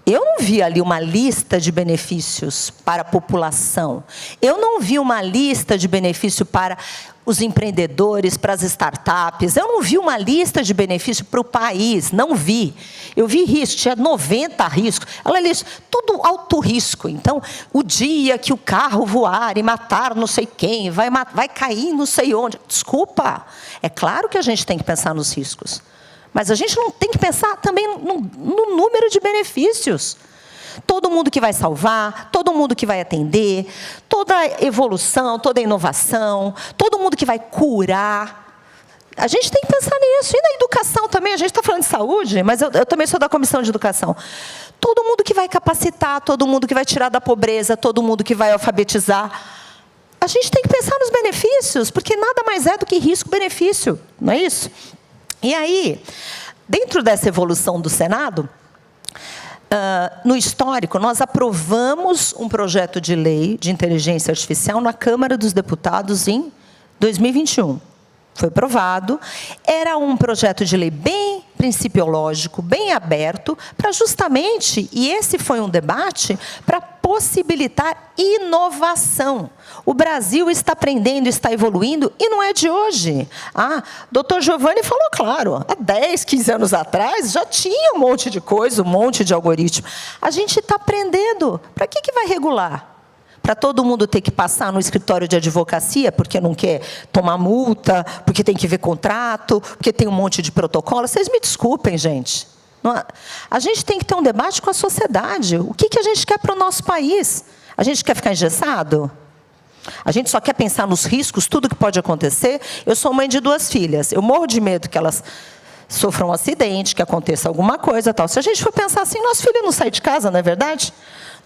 Eu não vi ali uma lista de benefícios para a população. Eu não vi uma lista de benefício para os empreendedores, para as startups. Eu não vi uma lista de benefício para o país. Não vi. Eu vi risco, tinha 90 riscos. Ela disse, tudo alto risco. Então, o dia que o carro voar e matar não sei quem, vai cair não sei onde. Desculpa. É claro que a gente tem que pensar nos riscos. Mas a gente não tem que pensar também no número de benefícios. Todo mundo que vai salvar, todo mundo que vai atender, toda a evolução, toda a inovação, todo mundo que vai curar. A gente tem que pensar nisso. E na educação também, a gente está falando de saúde, mas eu também sou da comissão de educação. Todo mundo que vai capacitar, todo mundo que vai tirar da pobreza, todo mundo que vai alfabetizar. A gente tem que pensar nos benefícios, porque nada mais é do que risco-benefício, não é isso? E aí, dentro dessa evolução do Senado, no histórico, nós aprovamos um projeto de lei de inteligência artificial na Câmara dos Deputados em 2021. Foi aprovado. Era um projeto de lei bem principiológico, bem aberto, para justamente, e esse foi um debate, para possibilitar inovação. O Brasil está aprendendo, está evoluindo, e não é de hoje. Dr. Giovanni falou claro, há 10, 15 anos atrás, já tinha um monte de coisa, um monte de algoritmo. A gente está aprendendo. Para que vai regular? Para todo mundo ter que passar no escritório de advocacia, porque não quer tomar multa, porque tem que ver contrato, porque tem um monte de protocolo. Vocês me desculpem, gente. A gente tem que ter um debate com a sociedade. O que a gente quer para o nosso país? A gente quer ficar engessado? A gente só quer pensar nos riscos, tudo que pode acontecer? Eu sou mãe de 2 filhas. Eu morro de medo que elas sofram um acidente, que aconteça alguma coisa, tal. Se a gente for pensar assim, nosso filho não sai de casa, não é verdade?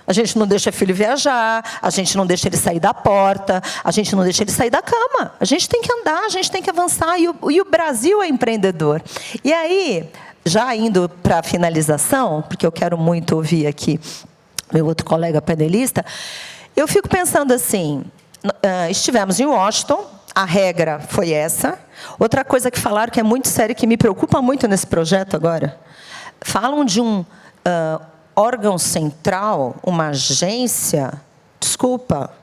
A gente não deixa o filho viajar, a gente não deixa ele sair da porta, a gente não deixa ele sair da cama. A gente tem que andar, a gente tem que avançar, e o Brasil é empreendedor. E aí, já indo para a finalização, porque eu quero muito ouvir aqui meu outro colega painelista, eu fico pensando assim, estivemos em Washington, a regra foi essa. Outra coisa que falaram que é muito séria, que me preocupa muito nesse projeto agora, falam de um órgão central, uma agência. Desculpa,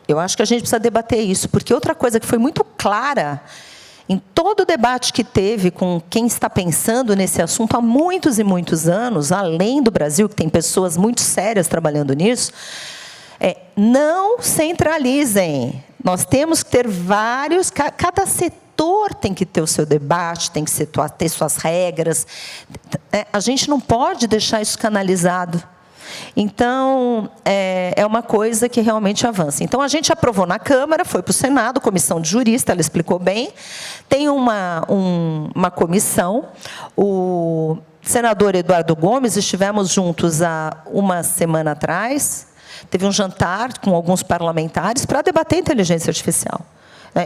eu acho que a gente precisa debater isso, porque outra coisa que foi muito clara em todo o debate que teve com quem está pensando nesse assunto há muitos e muitos anos, além do Brasil, que tem pessoas muito sérias trabalhando nisso, não centralizem. Nós temos que ter vários, cada setor tem que ter o seu debate, tem que ter suas regras. A gente não pode deixar isso canalizado. Então, é uma coisa que realmente avança. Então, a gente aprovou na Câmara, foi para o Senado, comissão de jurista, ela explicou bem. Tem uma comissão, o senador Eduardo Gomes, estivemos juntos há uma semana atrás, teve um jantar com alguns parlamentares para debater inteligência artificial.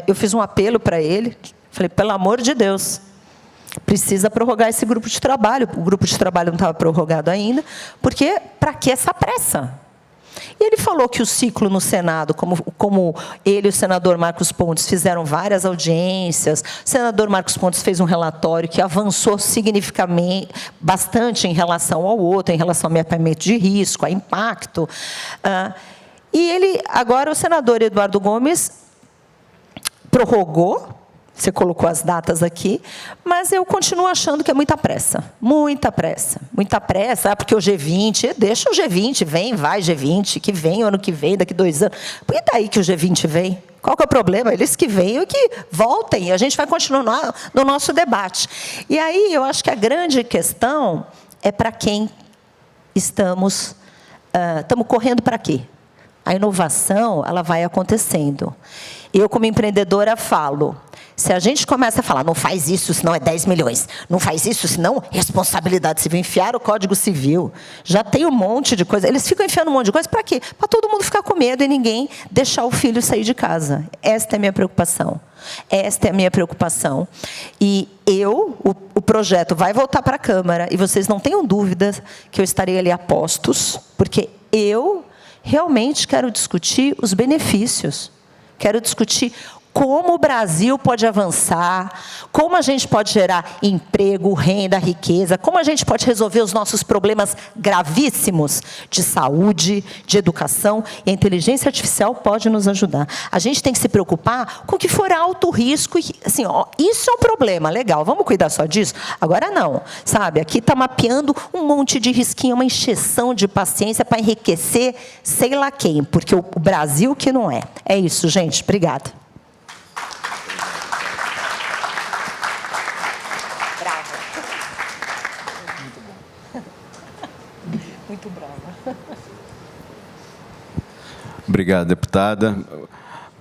Eu fiz um apelo para ele, falei, pelo amor de Deus, precisa prorrogar esse grupo de trabalho. O grupo de trabalho não estava prorrogado ainda, porque para que essa pressa? E ele falou que o ciclo no Senado, como ele e o senador Marcos Pontes fizeram várias audiências, o senador Marcos Pontes fez um relatório que avançou significativamente, bastante em relação ao outro, em relação ao mapeamento de risco, a impacto. E agora o senador Eduardo Gomes prorrogou, você colocou as datas aqui, mas eu continuo achando que é muita pressa. Muita pressa. Muita pressa, porque o G20, deixa o G20, vai G20, que vem o ano que vem, daqui 2 anos. Por que daí que o G20 vem? Qual que é o problema? Eles que venham e que voltem, e a gente vai continuar no nosso debate. E aí, eu acho que a grande questão é para quem estamos correndo para quê? A inovação, ela vai acontecendo. Eu, como empreendedora, falo, se a gente começa a falar, não faz isso, senão é 10 milhões, não faz isso, senão responsabilidade civil, enfiar o Código Civil, já tem um monte de coisa. Eles ficam enfiando um monte de coisa, para quê? Para todo mundo ficar com medo e ninguém deixar o filho sair de casa. Esta é a minha preocupação. Esta é a minha preocupação. E o projeto vai voltar para a Câmara, e vocês não tenham dúvidas que eu estarei ali a postos, porque eu realmente quero discutir os benefícios. Quero discutir como o Brasil pode avançar, como a gente pode gerar emprego, renda, riqueza, como a gente pode resolver os nossos problemas gravíssimos de saúde, de educação, e a inteligência artificial pode nos ajudar. A gente tem que se preocupar com o que for alto risco, e, assim, ó, isso é um problema, legal, vamos cuidar só disso? Agora não, sabe, aqui está mapeando um monte de risquinho, uma encheção de paciência para enriquecer sei lá quem, porque o Brasil que não é. É isso, gente, obrigada. Muito brava. Obrigado, deputada.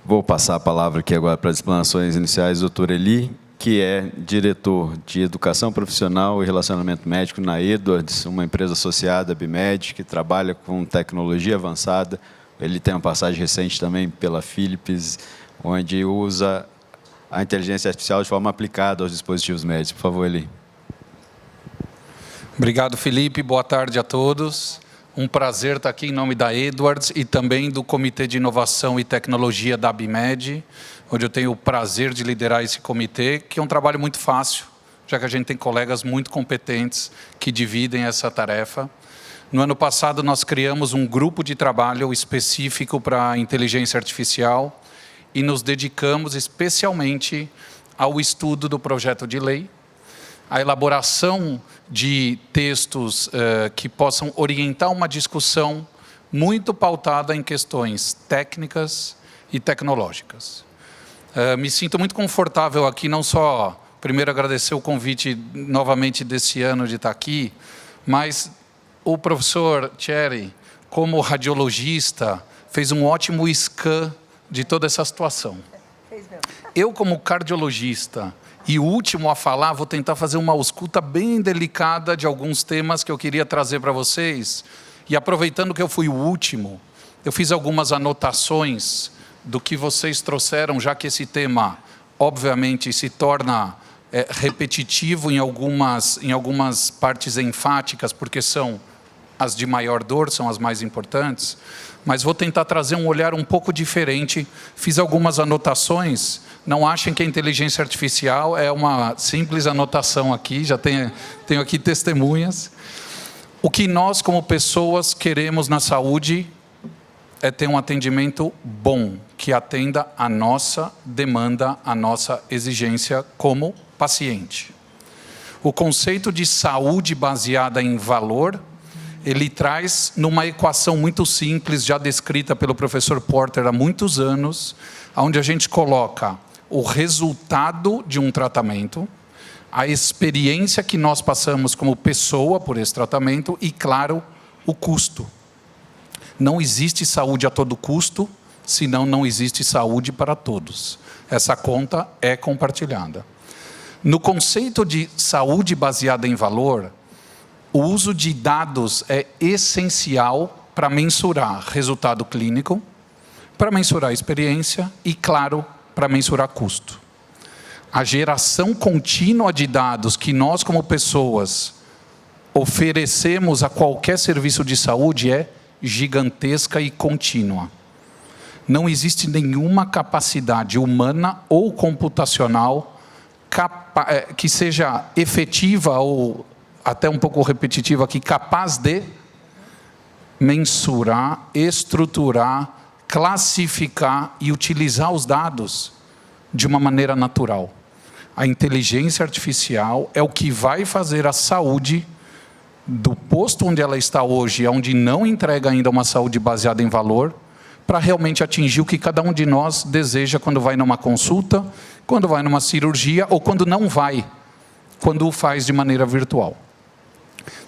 Vou passar a palavra aqui agora para as explanações iniciais do doutor Eli, que é diretor de Educação Profissional e Relacionamento Médico na Edwards, uma empresa associada à BIMED, que trabalha com tecnologia avançada. Ele tem uma passagem recente também pela Philips, onde usa a inteligência artificial de forma aplicada aos dispositivos médicos. Por favor, Eli. Obrigado, Felipe. Boa tarde a todos. Um prazer estar aqui em nome da Edwards e também do Comitê de Inovação e Tecnologia da BIMED, onde eu tenho o prazer de liderar esse comitê, que é um trabalho muito fácil, já que a gente tem colegas muito competentes que dividem essa tarefa. No ano passado, nós criamos um grupo de trabalho específico para a inteligência artificial e nos dedicamos especialmente ao estudo do projeto de lei, a elaboração de textos que possam orientar uma discussão muito pautada em questões técnicas e tecnológicas. Me sinto muito confortável aqui, não só, primeiro, agradecer o convite novamente desse ano de estar aqui, mas o professor Thierry, como radiologista, fez um ótimo scan de toda essa situação. Eu, como cardiologista, e o último a falar, vou tentar fazer uma ausculta bem delicada de alguns temas que eu queria trazer para vocês. E aproveitando que eu fui o último, eu fiz algumas anotações do que vocês trouxeram, já que esse tema, obviamente, se torna repetitivo em algumas partes enfáticas, porque são as de maior dor, são as mais importantes. Mas vou tentar trazer um olhar um pouco diferente. Fiz algumas anotações. Não achem que a inteligência artificial é uma simples anotação aqui, já tenho aqui testemunhas. O que nós, como pessoas, queremos na saúde é ter um atendimento bom, que atenda a nossa demanda, a nossa exigência como paciente. O conceito de saúde baseada em valor, ele traz numa equação muito simples, já descrita pelo professor Porter há muitos anos, onde a gente coloca o resultado de um tratamento, a experiência que nós passamos como pessoa por esse tratamento e, claro, o custo. Não existe saúde a todo custo, senão não existe saúde para todos. Essa conta é compartilhada. No conceito de saúde baseada em valor, o uso de dados é essencial para mensurar resultado clínico, para mensurar experiência e, claro, para mensurar custo. A geração contínua de dados que nós, como pessoas, oferecemos a qualquer serviço de saúde é gigantesca e contínua. Não existe nenhuma capacidade humana ou computacional que seja efetiva ou até um pouco repetitiva aqui, capaz de mensurar, estruturar, classificar e utilizar os dados de uma maneira natural. A inteligência artificial é o que vai fazer a saúde do posto onde ela está hoje, onde não entrega ainda uma saúde baseada em valor, para realmente atingir o que cada um de nós deseja quando vai numa consulta, quando vai numa cirurgia ou quando não vai, quando o faz de maneira virtual.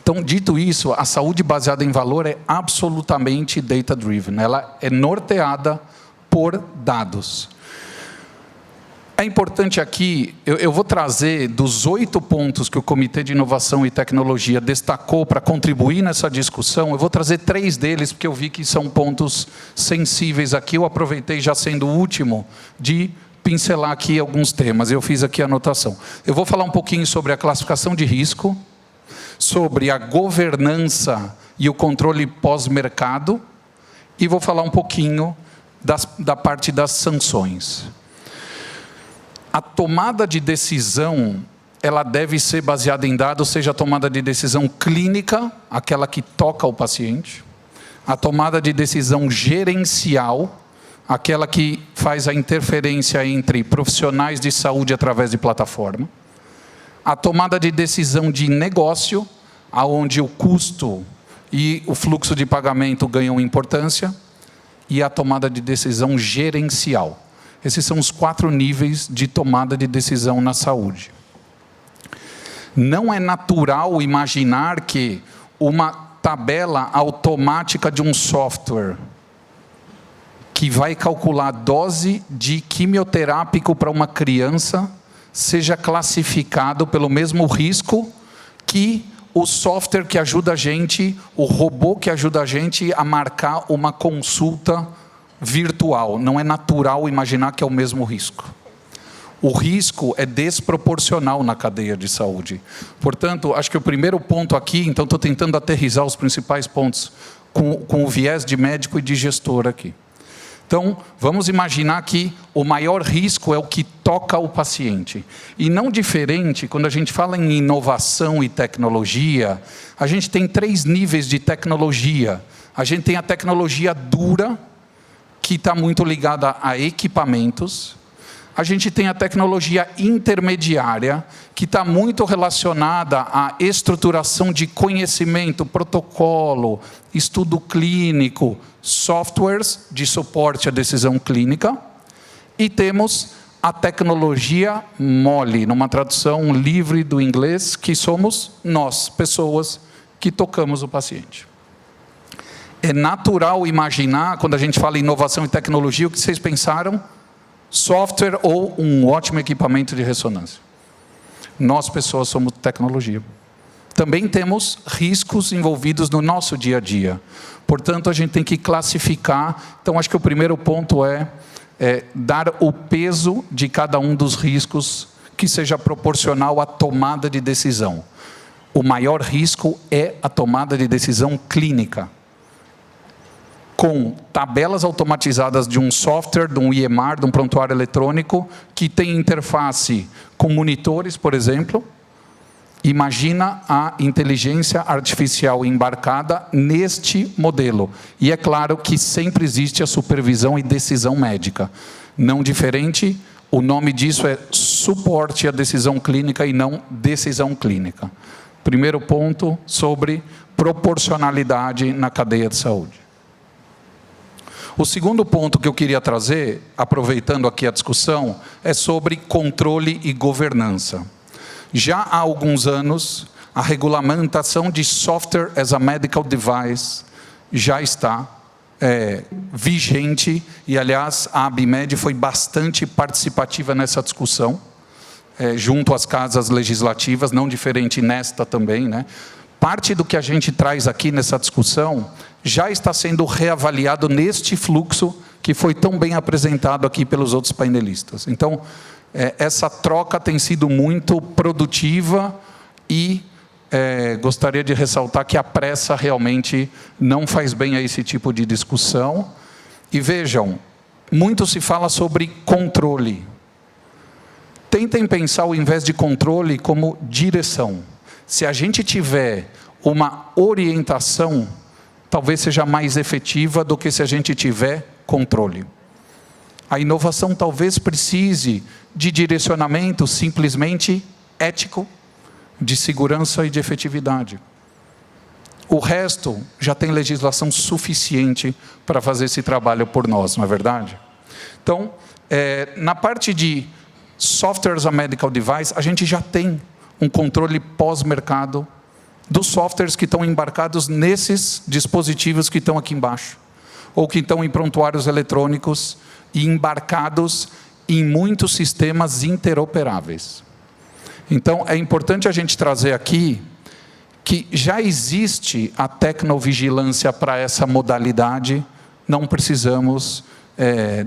Então, dito isso, a saúde baseada em valor é absolutamente data-driven. Ela é norteada por dados. É importante aqui, eu vou trazer dos 8 pontos que o Comitê de Inovação e Tecnologia destacou para contribuir nessa discussão, eu vou trazer 3 deles, porque eu vi que são pontos sensíveis aqui. Eu aproveitei, já sendo o último, de pincelar aqui alguns temas. Eu fiz aqui a anotação. Eu vou falar um pouquinho sobre a classificação de risco, sobre a governança e o controle pós-mercado, e vou falar um pouquinho da parte das sanções. A tomada de decisão, ela deve ser baseada em dados, seja a tomada de decisão clínica, aquela que toca o paciente, a tomada de decisão gerencial, aquela que faz a interferência entre profissionais de saúde através de plataforma, a tomada de decisão de negócio, aonde o custo e o fluxo de pagamento ganham importância, e a tomada de decisão gerencial. Esses são os 4 níveis de tomada de decisão na saúde. Não é natural imaginar que uma tabela automática de um software que vai calcular a dose de quimioterápico para uma criança seja classificado pelo mesmo risco que o software que ajuda a gente, o robô que ajuda a gente a marcar uma consulta virtual. Não é natural imaginar que é o mesmo risco. O risco é desproporcional na cadeia de saúde. Portanto, acho que o primeiro ponto aqui, então estou tentando aterrissar os principais pontos com o viés de médico e de gestor aqui. Então, vamos imaginar que o maior risco é o que toca o paciente. E não diferente, quando a gente fala em inovação e tecnologia, a gente tem 3 níveis de tecnologia. A gente tem a tecnologia dura, que está muito ligada a equipamentos. A gente tem a tecnologia intermediária, que está muito relacionada à estruturação de conhecimento, protocolo, estudo clínico, softwares de suporte à decisão clínica. E temos a tecnologia mole, numa tradução livre do inglês, que somos nós, pessoas que tocamos o paciente. É natural imaginar, quando a gente fala em inovação e tecnologia, o que vocês pensaram? Software ou um ótimo equipamento de ressonância. Nós, pessoas, somos tecnologia. Também temos riscos envolvidos no nosso dia a dia. Portanto, a gente tem que classificar. Então, acho que o primeiro ponto é dar o peso de cada um dos riscos que seja proporcional à tomada de decisão. O maior risco é a tomada de decisão clínica, com tabelas automatizadas de um software, de um EMR, de um prontuário eletrônico, que tem interface com monitores, por exemplo. Imagina a inteligência artificial embarcada neste modelo. E é claro que sempre existe a supervisão e decisão médica. Não diferente, o nome disso é suporte à decisão clínica e não decisão clínica. Primeiro ponto sobre proporcionalidade na cadeia de saúde. O segundo ponto que eu queria trazer, aproveitando aqui a discussão, é sobre controle e governança. Já há alguns anos, a regulamentação de Software as a Medical Device já está vigente, e aliás, a ABMed foi bastante participativa nessa discussão, junto às casas legislativas, não diferente nesta também, né? Parte do que a gente traz aqui nessa discussão já está sendo reavaliado neste fluxo que foi tão bem apresentado aqui pelos outros painelistas. Então, essa troca tem sido muito produtiva e gostaria de ressaltar que a pressa realmente não faz bem a esse tipo de discussão. E vejam, muito se fala sobre controle. Tentem pensar, ao invés de controle, como direção. Se a gente tiver uma orientação, talvez seja mais efetiva do que se a gente tiver controle. A inovação talvez precise de direcionamento simplesmente ético, de segurança e de efetividade. O resto já tem legislação suficiente para fazer esse trabalho por nós, não é verdade? Então, na parte de Software as a Medical Device, a gente já tem um controle pós-mercado dos softwares que estão embarcados nesses dispositivos que estão aqui embaixo, ou que estão em prontuários eletrônicos e embarcados em muitos sistemas interoperáveis. Então, é importante a gente trazer aqui que já existe a tecnovigilância para essa modalidade, não precisamos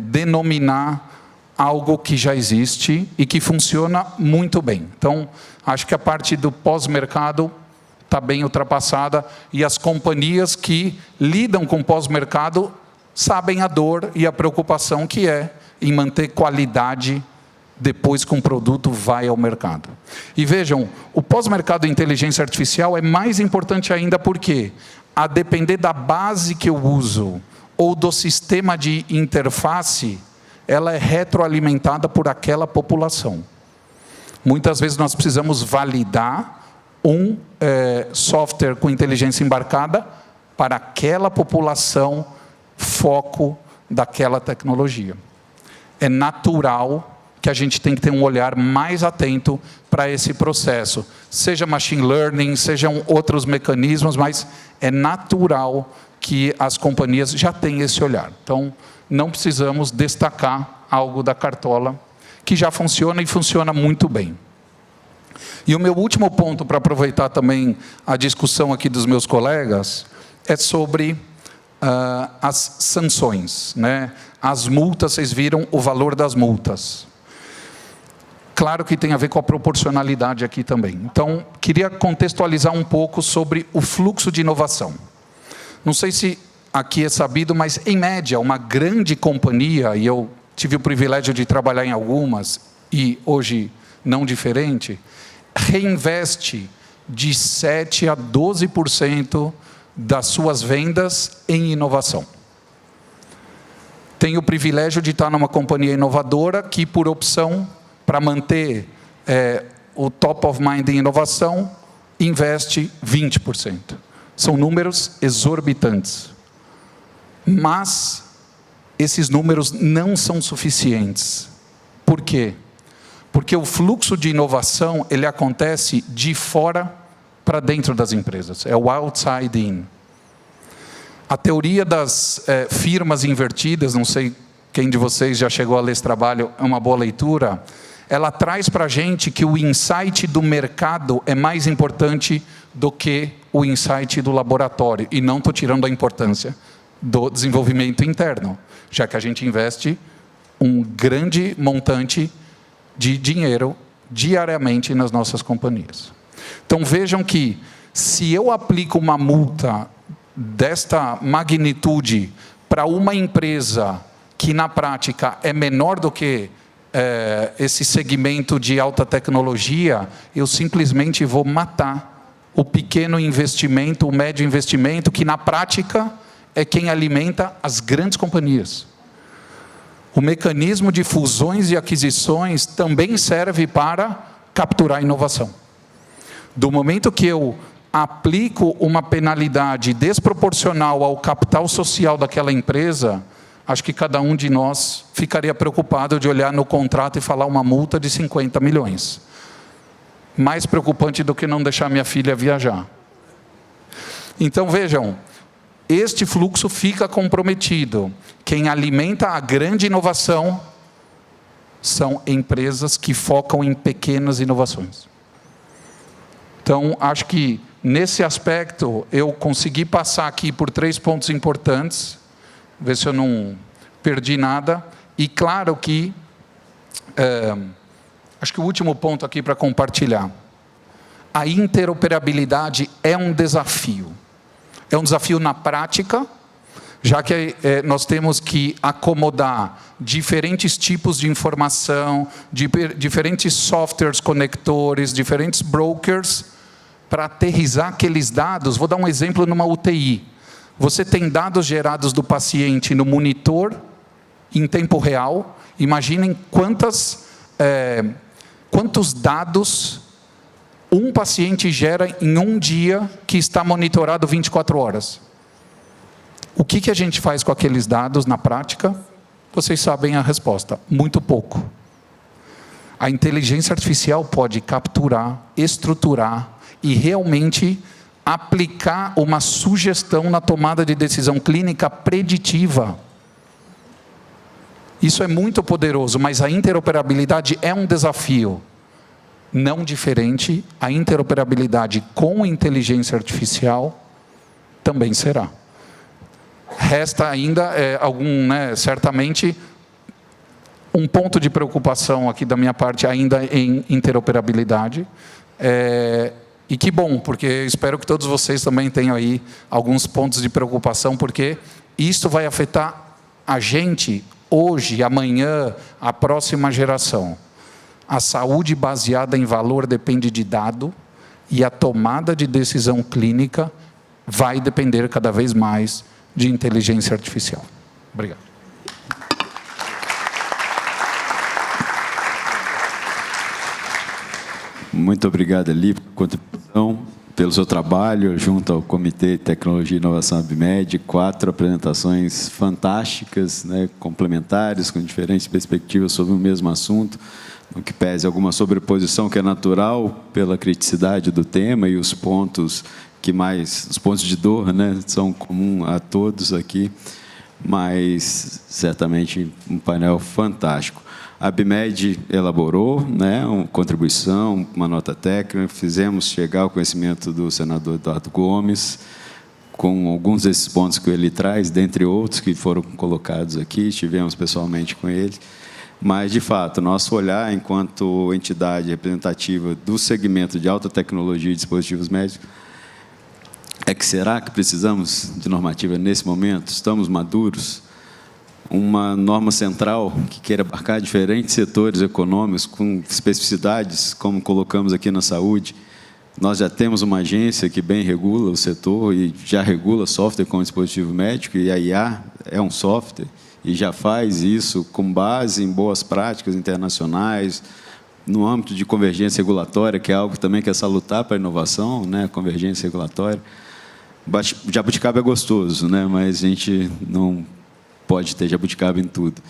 denominar algo que já existe e que funciona muito bem. Então, acho que a parte do pós-mercado está bem ultrapassada e as companhias que lidam com pós-mercado sabem a dor e a preocupação que é em manter qualidade depois que um produto vai ao mercado. E vejam, o pós-mercado de inteligência artificial é mais importante ainda porque, a depender da base que eu uso ou do sistema de interface, ela é retroalimentada por aquela população. Muitas vezes nós precisamos validar um software com inteligência embarcada para aquela população, foco daquela tecnologia. É natural que a gente tem que ter um olhar mais atento para esse processo. Seja machine learning, sejam outros mecanismos, mas é natural que as companhias já tenham esse olhar. Então, não precisamos destacar algo da cartola, que já funciona e funciona muito bem. E o meu último ponto, para aproveitar também a discussão aqui dos meus colegas, é sobre as sanções, né? As multas, vocês viram o valor das multas. Claro que tem a ver com a proporcionalidade aqui também. Então, queria contextualizar um pouco sobre o fluxo de inovação. Não sei se aqui é sabido, mas, em média, uma grande companhia, e eu tive o privilégio de trabalhar em algumas, e hoje não diferente, reinveste de 7% a 12% das suas vendas em inovação. Tenho o privilégio de estar numa companhia inovadora que, por opção, para manter o top of mind em inovação, investe 20%. São números exorbitantes. Mas esses números não são suficientes. Por quê? Porque o fluxo de inovação, ele acontece de fora para dentro das empresas. É o outside in. A teoria das firmas invertidas, não sei quem de vocês já chegou a ler esse trabalho, é uma boa leitura. Ela traz para a gente que o insight do mercado é mais importante do que o insight do laboratório. E não estou tirando a importância do desenvolvimento interno, já que a gente investe um grande montante de dinheiro diariamente nas nossas companhias. Então vejam que, se eu aplico uma multa desta magnitude para uma empresa que na prática é menor do que esse segmento de alta tecnologia, eu simplesmente vou matar o pequeno investimento, o médio investimento, que na prática é quem alimenta as grandes companhias. O mecanismo de fusões e aquisições também serve para capturar a inovação. Do momento que eu aplico uma penalidade desproporcional ao capital social daquela empresa, acho que cada um de nós ficaria preocupado de olhar no contrato e falar uma multa de 50 milhões. Mais preocupante do que não deixar minha filha viajar. Então, vejam, este fluxo fica comprometido. Quem alimenta a grande inovação são empresas que focam em pequenas inovações. Então, acho que, nesse aspecto, eu consegui passar aqui por 3 pontos importantes, ver se eu não perdi nada. E claro que, acho que o último ponto aqui para compartilhar, a interoperabilidade é um desafio. É um desafio na prática, já que nós temos que acomodar diferentes tipos de informação, diferentes softwares conectores, diferentes brokers, para aterrissar aqueles dados. Vou dar um exemplo numa UTI. Você tem dados gerados do paciente no monitor, em tempo real. Imaginem quantos dados um paciente gera em um dia que está monitorado 24 horas. O que a gente faz com aqueles dados na prática? Vocês sabem a resposta: muito pouco. A inteligência artificial pode capturar, estruturar e realmente aplicar uma sugestão na tomada de decisão clínica preditiva. Isso é muito poderoso, mas a interoperabilidade é um desafio. Não diferente, a interoperabilidade com inteligência artificial também será. Resta ainda certamente, um ponto de preocupação aqui da minha parte ainda em interoperabilidade. E que bom, porque espero que todos vocês também tenham aí alguns pontos de preocupação, porque isso vai afetar a gente hoje, amanhã, a próxima geração. A saúde baseada em valor depende de dado, e a tomada de decisão clínica vai depender cada vez mais de inteligência artificial. Obrigado. Muito obrigado, Eli, pela contribuição, pelo seu trabalho junto ao Comitê de Tecnologia e Inovação ABMED. 4 apresentações fantásticas, né, complementares, com diferentes perspectivas sobre o mesmo assunto, no que pese alguma sobreposição que é natural pela criticidade do tema e os pontos os pontos de dor, né, são comuns a todos aqui, mas certamente um painel fantástico. A ABMED elaborou, né, uma contribuição, uma nota técnica, fizemos chegar ao conhecimento do senador Eduardo Gomes, com alguns desses pontos que ele traz, dentre outros que foram colocados aqui, estivemos pessoalmente com ele. Mas, de fato, nosso olhar enquanto entidade representativa do segmento de alta tecnologia e dispositivos médicos é que será que precisamos de normativa nesse momento? Estamos maduros? Uma norma central que queira abarcar diferentes setores econômicos com especificidades, como colocamos aqui na saúde. Nós já temos uma agência que bem regula o setor e já regula software como dispositivo médico, e a IA é um software, e já faz isso com base em boas práticas internacionais, no âmbito de convergência regulatória, que é algo também que é salutar para a inovação, né? Convergência regulatória. Jabuticaba é gostoso, né? Mas a gente não pode ter jabuticaba em tudo.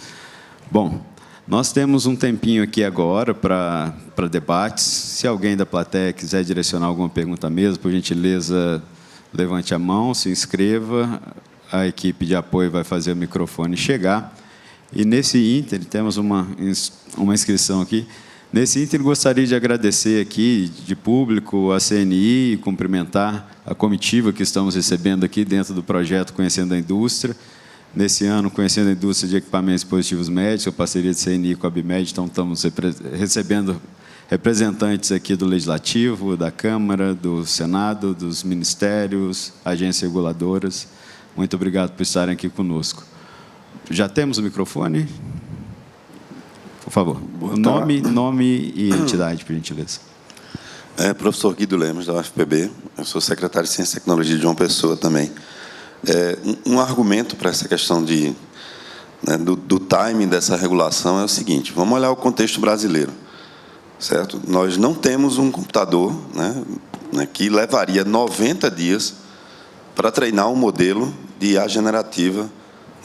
Bom, nós temos um tempinho aqui agora para debates. Se alguém da plateia quiser direcionar alguma pergunta mesmo, por gentileza, levante a mão, se inscreva. A equipe de apoio vai fazer o microfone chegar. E, nesse ínterim, temos uma inscrição aqui. Nesse ínterim, gostaria de agradecer aqui, de público, a CNI, e cumprimentar a comitiva que estamos recebendo aqui dentro do projeto Conhecendo a Indústria. Nesse ano, Conhecendo a Indústria de Equipamentos e Dispositivos Médicos, a parceria de CNI com a ABMED, então estamos recebendo representantes aqui do Legislativo, da Câmara, do Senado, dos ministérios, agências reguladoras. Muito obrigado por estarem aqui conosco. Já temos o microfone? Por favor. Nome e entidade, por gentileza. Professor Guido Lemos, da UFPB. Eu sou secretário de Ciência e Tecnologia de João Pessoa também. Um argumento para essa questão do timing dessa regulação é o seguinte: vamos olhar o contexto brasileiro, certo? Nós não temos um computador, que levaria 90 dias para treinar um modelo de IA generativa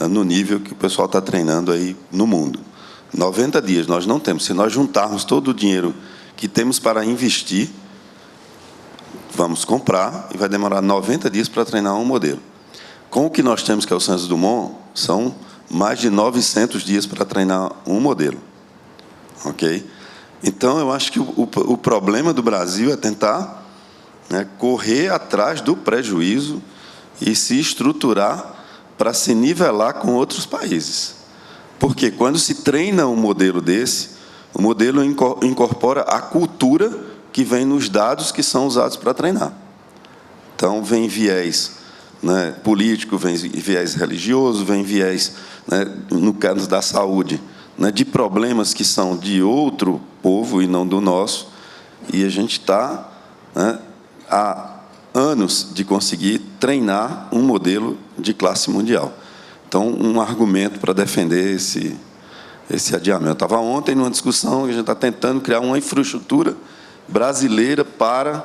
no nível que o pessoal está treinando aí no mundo. 90 dias nós não temos. Se nós juntarmos todo o dinheiro que temos para investir, vamos comprar e vai demorar 90 dias para treinar um modelo. Com o que nós temos, que é o Santos Dumont, são mais de 900 dias para treinar um modelo. Ok? Então, eu acho que o problema do Brasil é tentar correr atrás do prejuízo e se estruturar para se nivelar com outros países. Porque quando se treina um modelo desse, o modelo incorpora a cultura que vem nos dados que são usados para treinar. Então, vem viés político, vem viés religioso, vem viés, no caso da saúde, de problemas que são de outro povo e não do nosso, e a gente está há anos de conseguir treinar um modelo de classe mundial. Então, um argumento para defender esse adiamento. Eu estava ontem numa discussão que a gente está tentando criar uma infraestrutura brasileira para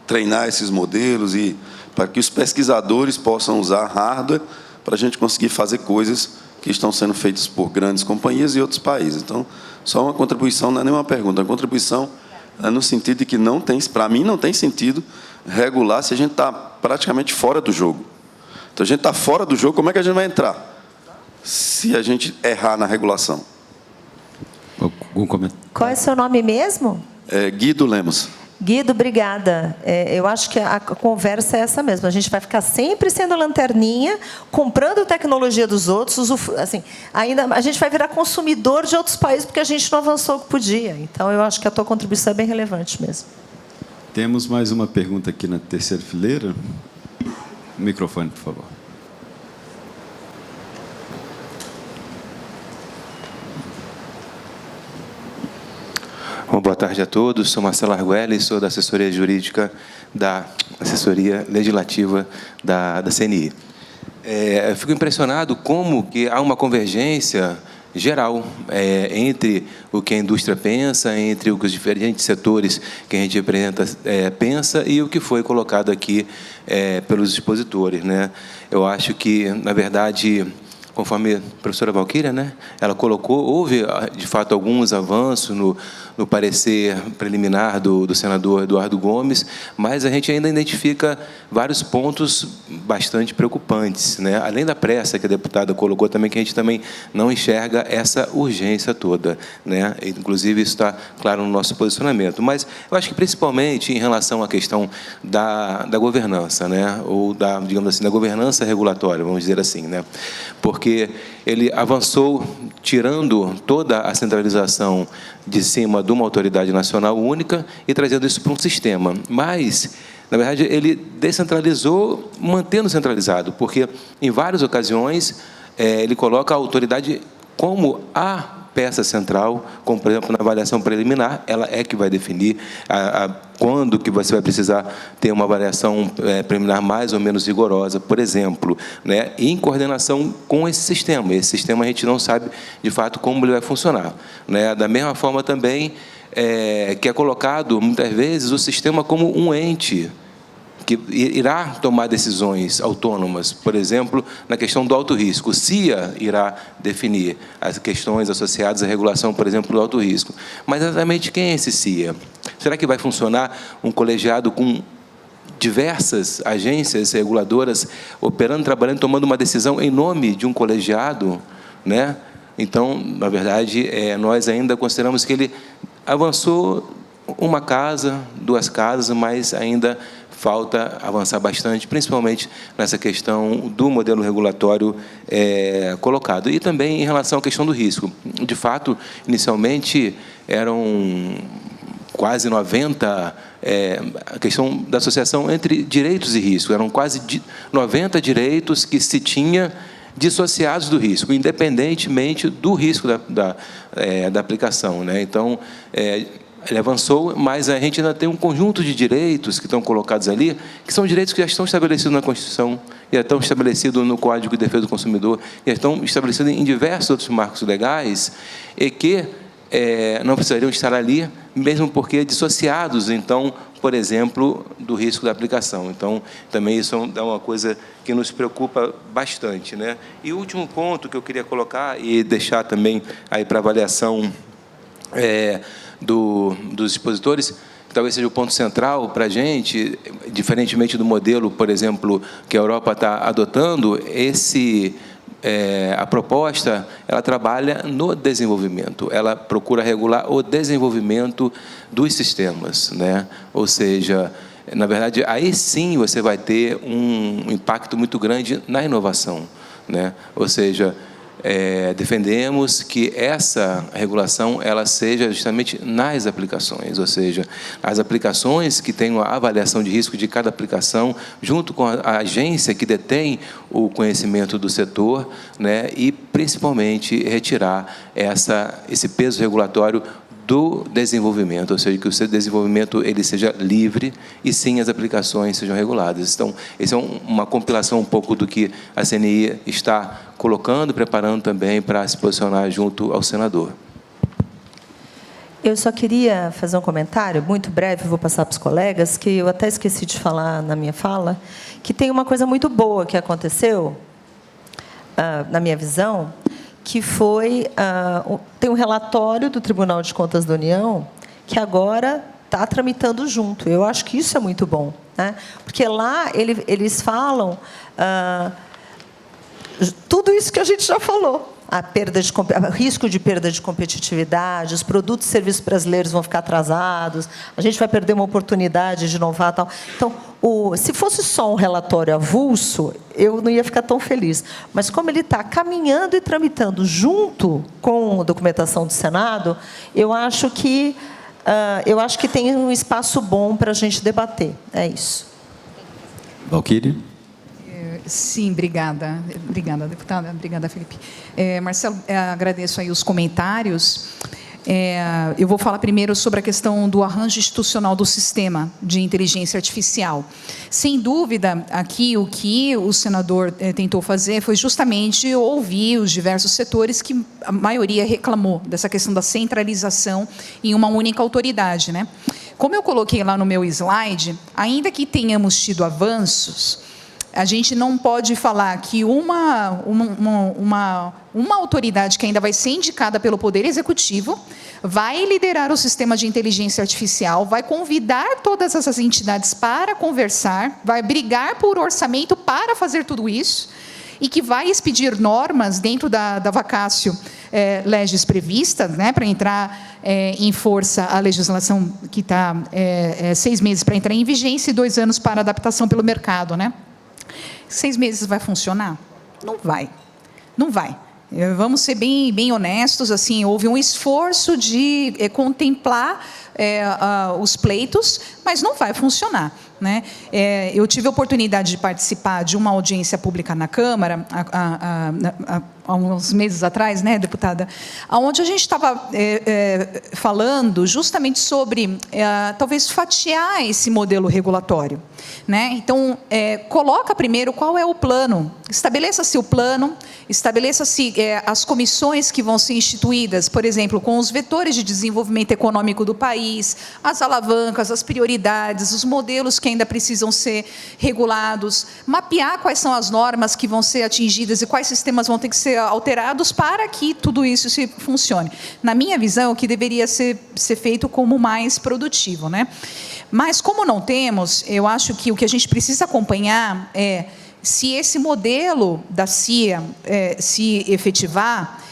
treinar esses modelos e para que os pesquisadores possam usar hardware para a gente conseguir fazer coisas que estão sendo feitas por grandes companhias e outros países. Então, só uma contribuição, não é nenhuma pergunta, a contribuição no sentido de que não tem, para mim, não tem sentido regular se a gente está praticamente fora do jogo. Então, a gente está fora do jogo, como é que a gente vai entrar? Se a gente errar na regulação. Algum comentário? Qual é o seu nome mesmo? Guido Lemos. Guido, obrigada. Eu acho que a conversa é essa mesmo. A gente vai ficar sempre sendo lanterninha, comprando tecnologia dos outros. Assim, ainda a gente vai virar consumidor de outros países porque a gente não avançou o que podia. Então, eu acho que a tua contribuição é bem relevante mesmo. Temos mais uma pergunta aqui na terceira fileira. O microfone, por favor. Bom, boa tarde a todos. Sou Marcelo Arguelli, sou da assessoria jurídica da assessoria legislativa da CNI. Eu fico impressionado como que há uma convergência geral entre o que a indústria pensa, entre o que os diferentes setores que a gente representa pensa e o que foi colocado aqui pelos expositores, né? Eu acho que, na verdade, conforme a professora Valquíria, né, ela colocou, houve, de fato, alguns avanços no parecer preliminar do senador Eduardo Gomes, mas a gente ainda identifica vários pontos bastante preocupantes, né? Além da pressa que a deputada colocou também, que a gente também não enxerga essa urgência toda, né? Inclusive, isso está claro no nosso posicionamento. Mas eu acho que, principalmente, em relação à questão da governança, né? Ou, digamos assim, da governança regulatória, vamos dizer assim, né? Porque ele avançou tirando toda a centralização de cima de uma autoridade nacional única e trazendo isso para um sistema. Mas, na verdade, ele descentralizou, mantendo centralizado, porque, em várias ocasiões, ele coloca a autoridade como a peça central, como, por exemplo, na avaliação preliminar, ela é que vai definir quando que você vai precisar ter uma avaliação preliminar mais ou menos rigorosa, por exemplo, né? Em coordenação com esse sistema. Esse sistema a gente não sabe, de fato, como ele vai funcionar, né? Da mesma forma também que é colocado, muitas vezes, o sistema como um ente que irá tomar decisões autônomas, por exemplo, na questão do alto risco. O CIA irá definir as questões associadas à regulação, por exemplo, do alto risco. Mas, exatamente, quem é esse CIA? Será que vai funcionar um colegiado com diversas agências reguladoras operando, trabalhando, tomando uma decisão em nome de um colegiado, né? Então, na verdade, nós ainda consideramos que ele avançou uma casa, duas casas, mas ainda falta avançar bastante, principalmente nessa questão do modelo regulatório colocado. E também em relação à questão do risco. De fato, inicialmente, eram quase 90, a questão da associação entre direitos e risco. Eram quase 90 direitos que se tinha dissociados do risco, independentemente do risco da aplicação, né? Então, ele avançou, mas a gente ainda tem um conjunto de direitos que estão colocados ali, que são direitos que já estão estabelecidos na Constituição, já estão estabelecidos no Código de Defesa do Consumidor, já estão estabelecidos em diversos outros marcos legais, e que não precisariam estar ali, mesmo porque dissociados, então, por exemplo, do risco da aplicação. Então, também isso é uma coisa que nos preocupa bastante, né? E o último ponto que eu queria colocar e deixar também aí para avaliação dos expositores, que talvez seja o ponto central para a gente, diferentemente do modelo, por exemplo, que a Europa está adotando, a proposta, ela trabalha no desenvolvimento, ela procura regular o desenvolvimento dos sistemas, né? Ou seja, na verdade, aí sim você vai ter um impacto muito grande na inovação, né? Ou seja, defendemos que essa regulação ela seja justamente nas aplicações, ou seja, as aplicações que tenham a avaliação de risco de cada aplicação, junto com a agência que detém o conhecimento do setor, né, e principalmente retirar esse peso regulatório do desenvolvimento, ou seja, que o seu desenvolvimento ele seja livre e sim as aplicações sejam reguladas. Então, essa é uma compilação um pouco do que a CNI está colocando, preparando também para se posicionar junto ao senador. Eu só queria fazer um comentário, muito breve, vou passar para os colegas, que eu até esqueci de falar na minha fala, que tem uma coisa muito boa que aconteceu, na minha visão, que foi, tem um relatório do Tribunal de Contas da União, que agora está tramitando junto. Eu acho que isso é muito bom, né? Porque lá eles falam tudo isso que a gente já falou. Risco de perda de competitividade, os produtos e serviços brasileiros vão ficar atrasados, a gente vai perder uma oportunidade de inovar. Tal. Então, se fosse só um relatório avulso, eu não ia ficar tão feliz. Mas, como ele está caminhando e tramitando junto com a documentação do Senado, eu acho que tem um espaço bom para a gente debater. É isso. Valquíria? Sim, obrigada. Obrigada, deputada. Obrigada, Felipe. Marcelo, agradeço aí os comentários. Eu vou falar primeiro sobre a questão do arranjo institucional do sistema de inteligência artificial. Sem dúvida, aqui o que o senador tentou fazer foi justamente ouvir os diversos setores que a maioria reclamou dessa questão da centralização em uma única autoridade, né? Como eu coloquei lá no meu slide, ainda que tenhamos tido avanços, a gente não pode falar que uma autoridade que ainda vai ser indicada pelo Poder Executivo vai liderar o sistema de inteligência artificial, vai convidar todas essas entidades para conversar, vai brigar por orçamento para fazer tudo isso, e que vai expedir normas dentro da vacácio legis prevista, né, para entrar em força a legislação que está 6 meses para entrar em vigência e 2 anos para adaptação pelo mercado, né? 6 meses vai funcionar? Não vai. Não vai. Vamos ser bem honestos, assim, houve um esforço de contemplar os pleitos, mas não vai funcionar, né? Eu tive a oportunidade de participar de uma audiência pública na Câmara, há uns meses atrás, né, deputada, onde a gente estava falando justamente sobre, talvez, fatiar esse modelo regulatório, né? Então, coloca primeiro qual é o plano, estabeleça-se o plano, estabeleça-se as comissões que vão ser instituídas, por exemplo, com os vetores de desenvolvimento econômico do país, as alavancas, as prioridades, os modelos que ainda precisam ser regulados, mapear quais são as normas que vão ser atingidas e quais sistemas vão ter que ser alterados para que tudo isso se funcione. Na minha visão, o que deveria ser feito como mais produtivo, né? Mas, como não temos, eu acho que o que a gente precisa acompanhar é se esse modelo da CIA se efetivar,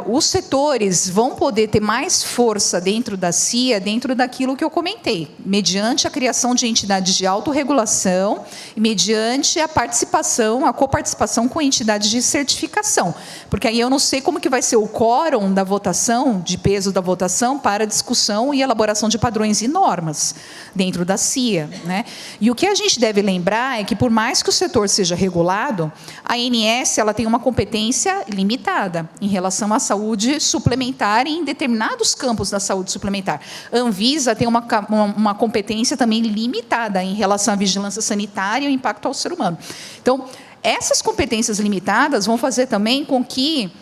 os setores vão poder ter mais força dentro da CIA, dentro daquilo que eu comentei, mediante a criação de entidades de autorregulação e mediante a participação, a coparticipação com entidades de certificação. Porque aí eu não sei como que vai ser o quórum da votação, de peso da votação, para discussão e elaboração de padrões e normas dentro da CIA, né? E o que a gente deve lembrar é que, por mais que o setor seja regulado, a ANS ela tem uma competência limitada em relação à saúde suplementar em determinados campos da saúde suplementar. A Anvisa tem uma competência também limitada em relação à vigilância sanitária e o impacto ao ser humano. Então, essas competências limitadas vão fazer também com que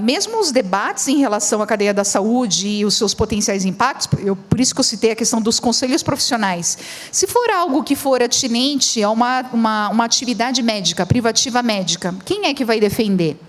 mesmo os debates em relação à cadeia da saúde e os seus potenciais impactos, por isso que eu citei a questão dos conselhos profissionais, se for algo que for atinente a uma atividade médica, privativa médica, quem é que vai defender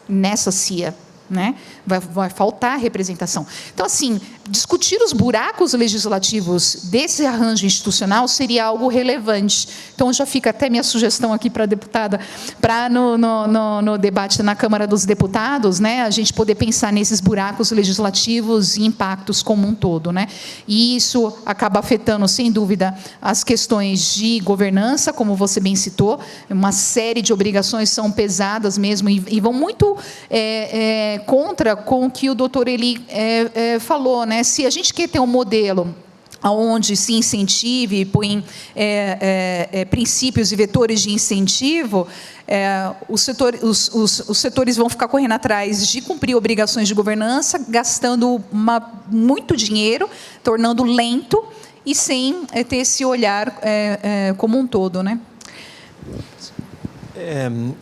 nessa CIA, né? Vai faltar representação. Então, assim, discutir os buracos legislativos desse arranjo institucional seria algo relevante. Então, já fica até minha sugestão aqui para a deputada, para no debate na Câmara dos Deputados, né, a gente poder pensar nesses buracos legislativos e impactos como um todo, né? E isso acaba afetando, sem dúvida, as questões de governança, como você bem citou, uma série de obrigações são pesadas mesmo e vão muito contra com o que o doutor Eli falou, né? Se a gente quer ter um modelo onde se incentive e põe princípios e vetores de incentivo, os setores vão ficar correndo atrás de cumprir obrigações de governança, gastando muito dinheiro, tornando lento e sem ter esse olhar como um todo, né?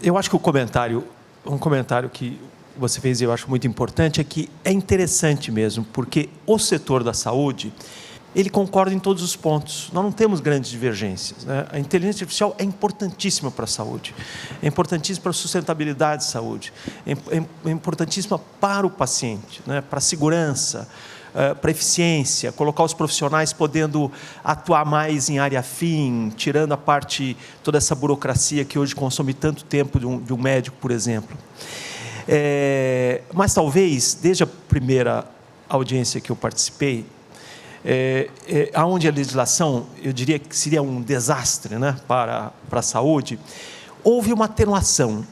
Eu acho que um comentário que você fez, eu acho muito importante, é que é interessante mesmo, porque o setor da saúde, ele concorda em todos os pontos. Nós não temos grandes divergências, né? A inteligência artificial é importantíssima para a saúde, é importantíssima para a sustentabilidade da saúde, é importantíssima para o paciente, né? Para a segurança, para eficiência, colocar os profissionais podendo atuar mais em área fim, tirando a parte, toda essa burocracia que hoje consome tanto tempo de um médico, por exemplo. Mas talvez, desde a primeira audiência que eu participei, onde a legislação, eu diria que seria um desastre, né, para a saúde, houve uma atenuação,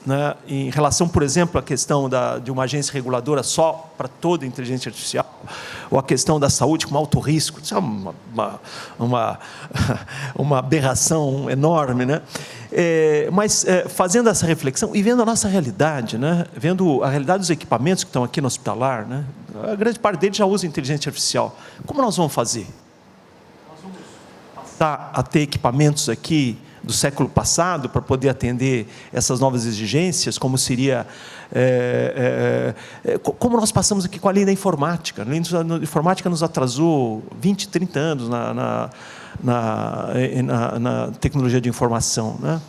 né, em relação, por exemplo, à questão de uma agência reguladora só para toda a inteligência artificial, ou a questão da saúde com alto risco. Isso é uma aberração enorme, né? Mas fazendo essa reflexão e vendo a nossa realidade, né? Vendo a realidade dos equipamentos que estão aqui no hospitalar, né? A grande parte deles já usa inteligência artificial. Como nós vamos fazer? Nós vamos passar a ter equipamentos aqui do século passado para poder atender essas novas exigências, como seria, como nós passamos aqui com a lei da informática. A lei da informática nos atrasou 20, 30 anos na tecnologia de informação, né?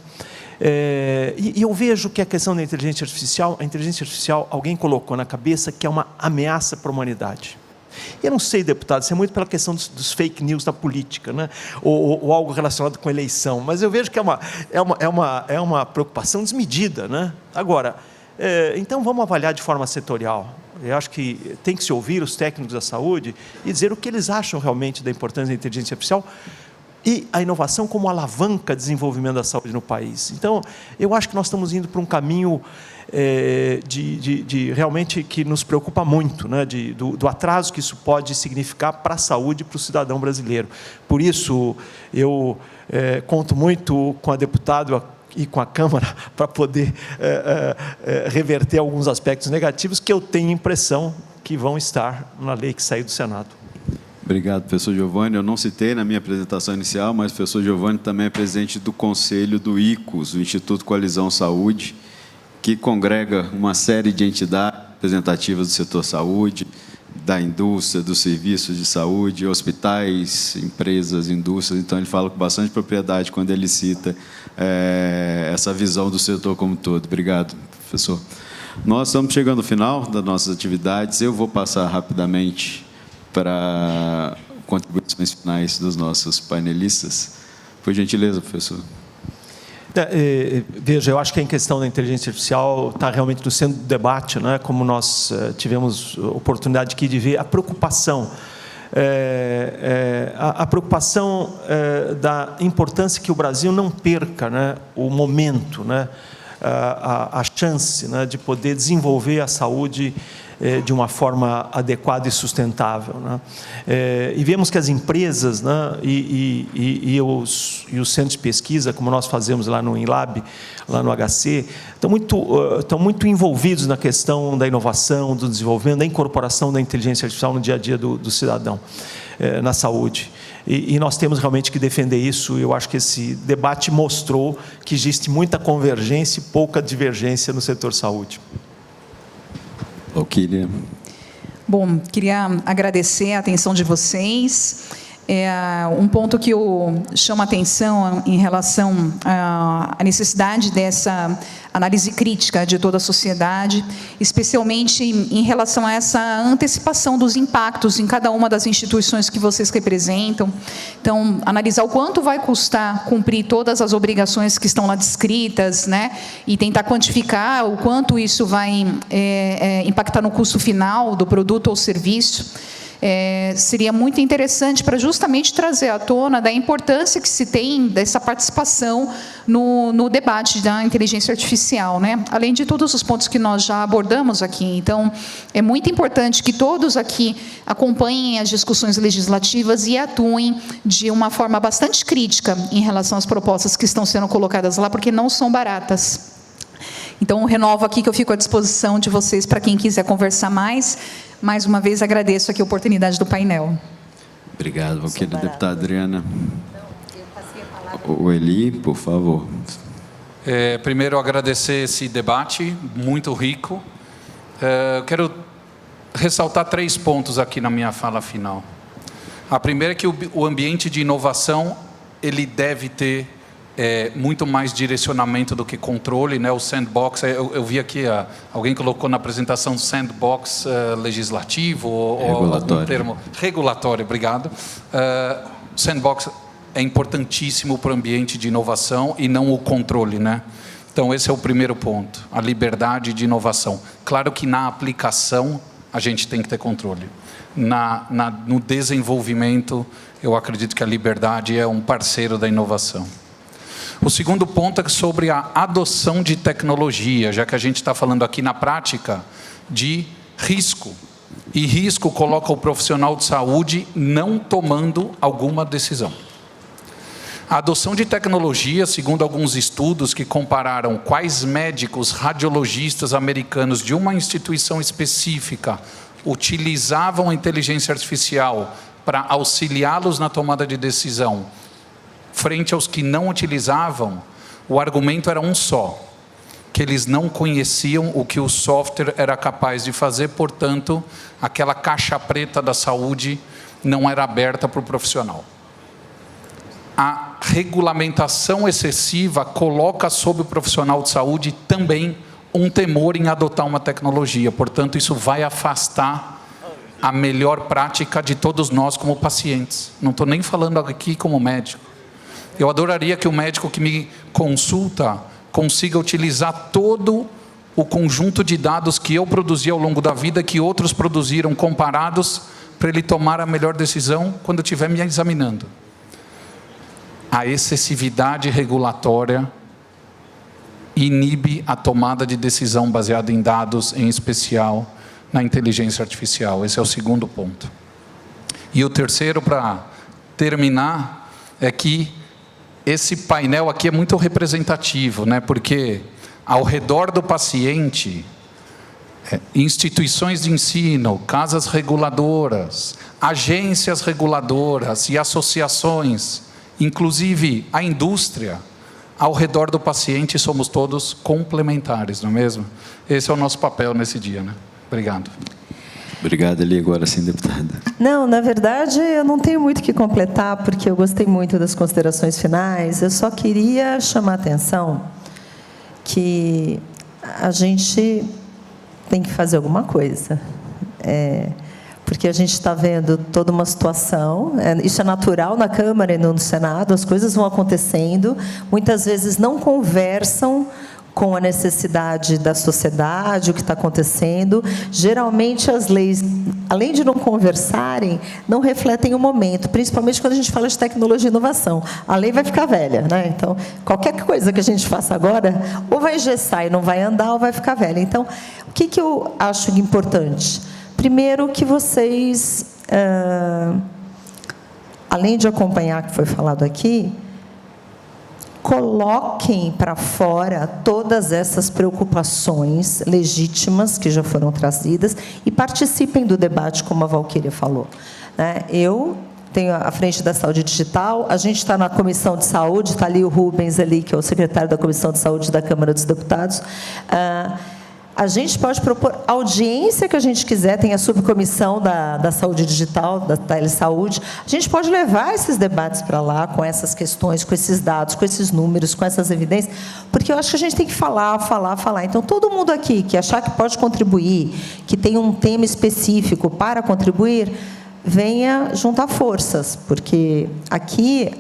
E eu vejo que a questão da inteligência artificial, alguém colocou na cabeça que é uma ameaça para a humanidade. Eu não sei, deputado, isso é muito pela questão dos fake news da política, né? ou algo relacionado com eleição, mas eu vejo que é uma preocupação desmedida, né? Agora, então vamos avaliar de forma setorial. Eu acho que tem que se ouvir os técnicos da saúde e dizer o que eles acham realmente da importância da inteligência artificial e a inovação como alavanca de desenvolvimento da saúde no país. Então, eu acho que nós estamos indo para um caminho realmente que nos preocupa muito, né? Do atraso que isso pode significar para a saúde e para o cidadão brasileiro. Por isso, eu conto muito com a deputada e com a Câmara para poder reverter alguns aspectos negativos que eu tenho impressão que vão estar na lei que saiu do Senado. Obrigado, professor Giovanni. Eu não citei na minha apresentação inicial, mas o professor Giovanni também é presidente do Conselho do ICOS, o Instituto Coalizão Saúde, que congrega uma série de entidades representativas do setor saúde, da indústria, dos serviços de saúde, hospitais, empresas, indústrias. Então, ele fala com bastante propriedade quando ele cita essa visão do setor como um todo. Obrigado, professor. Nós estamos chegando ao final das nossas atividades. Eu vou passar rapidamente para contribuições finais dos nossos painelistas. Por gentileza, professor. Veja, eu acho que a questão da inteligência artificial está realmente no centro do debate, né? Como nós tivemos oportunidade aqui de ver a preocupação, a preocupação da importância que o Brasil não perca, né, o momento, né, a chance, né, de poder desenvolver a saúde de uma forma adequada e sustentável, né? E vemos que as empresas, né, e os centros de pesquisa, como nós fazemos lá no INLAB, lá no HC, estão muito envolvidos na questão da inovação, do desenvolvimento, da incorporação da inteligência artificial no dia a dia do cidadão, na saúde. E nós temos realmente que defender isso. Eu acho que esse debate mostrou que existe muita convergência e pouca divergência no setor saúde. Queria. Bom, queria agradecer a atenção de vocês. Um ponto que eu chamo a atenção em relação à necessidade dessa análise crítica de toda a sociedade, especialmente em relação a essa antecipação dos impactos em cada uma das instituições que vocês representam. Então, analisar o quanto vai custar cumprir todas as obrigações que estão lá descritas, né? E tentar quantificar o quanto isso vai impactar no custo final do produto ou serviço. Seria muito interessante para justamente trazer à tona da importância que se tem dessa participação no debate da inteligência artificial, né? Além de todos os pontos que nós já abordamos aqui. Então, é muito importante que todos aqui acompanhem as discussões legislativas e atuem de uma forma bastante crítica em relação às propostas que estão sendo colocadas lá, porque não são baratas. Então, renovo aqui que eu fico à disposição de vocês para quem quiser conversar mais. Mais uma vez, agradeço aqui a oportunidade do painel. Obrigado, querida deputada Adriana. O Eli, por favor. Primeiro, agradecer esse debate muito rico. Quero ressaltar 3 pontos aqui na minha fala final. A primeira é que o ambiente de inovação ele deve ter muito mais direcionamento do que controle, né? O sandbox, eu vi aqui, alguém colocou na apresentação sandbox legislativo ou algum termo regulatório, obrigado. Sandbox é importantíssimo para o ambiente de inovação e não o controle, né? Então, esse é o primeiro ponto, a liberdade de inovação. Claro que na aplicação a gente tem que ter controle. No desenvolvimento, eu acredito que a liberdade é um parceiro da inovação. O segundo ponto é sobre a adoção de tecnologia, já que a gente está falando aqui na prática de risco. E risco coloca o profissional de saúde não tomando alguma decisão. A adoção de tecnologia, segundo alguns estudos que compararam quais médicos radiologistas americanos de uma instituição específica utilizavam a inteligência artificial para auxiliá-los na tomada de decisão, frente aos que não utilizavam, o argumento era um só, que eles não conheciam o que o software era capaz de fazer, portanto, aquela caixa preta da saúde não era aberta para o profissional. A regulamentação excessiva coloca sobre o profissional de saúde também um temor em adotar uma tecnologia. Portanto, isso vai afastar a melhor prática de todos nós como pacientes. Não estou nem falando aqui como médico. Eu adoraria que o médico que me consulta consiga utilizar todo o conjunto de dados que eu produzi ao longo da vida, que outros produziram comparados, para ele tomar a melhor decisão quando estiver me examinando. A excessividade regulatória inibe a tomada de decisão baseada em dados, em especial na inteligência artificial. Esse é o segundo ponto. E o terceiro, para terminar, é que esse painel aqui é muito representativo, né? Porque ao redor do paciente, instituições de ensino, casas reguladoras, agências reguladoras e associações, inclusive a indústria, ao redor do paciente somos todos complementares, não é mesmo? Esse é o nosso papel nesse dia, né? Obrigado. Obrigado, Eli. Agora sim, deputada. Não, na verdade, eu não tenho muito o que completar, porque eu gostei muito das considerações finais. Eu só queria chamar a atenção que a gente tem que fazer alguma coisa. Porque a gente está vendo toda uma situação, isso é natural na Câmara e no Senado, as coisas vão acontecendo, muitas vezes não conversam com a necessidade da sociedade, o que está acontecendo. Geralmente as leis, além de não conversarem, não refletem o momento, principalmente quando a gente fala de tecnologia e inovação. A lei vai ficar velha, né? Então, qualquer coisa que a gente faça agora, ou vai engessar e não vai andar, ou vai ficar velha. Então, o que eu acho importante? Primeiro, que vocês, além de acompanhar o que foi falado aqui, coloquem para fora todas essas preocupações legítimas que já foram trazidas e participem do debate, como a Valquíria falou. Eu tenho à frente da saúde digital, a gente está na Comissão de Saúde, está ali o Rubens, ali, que é o secretário da Comissão de Saúde da Câmara dos Deputados. A gente pode propor a audiência que a gente quiser, tem a subcomissão da saúde digital, da telesaúde. A gente pode levar esses debates para lá, com essas questões, com esses dados, com esses números, com essas evidências, porque eu acho que a gente tem que falar. Então, todo mundo aqui que achar que pode contribuir, que tem um tema específico para contribuir, venha juntar forças, porque aqui,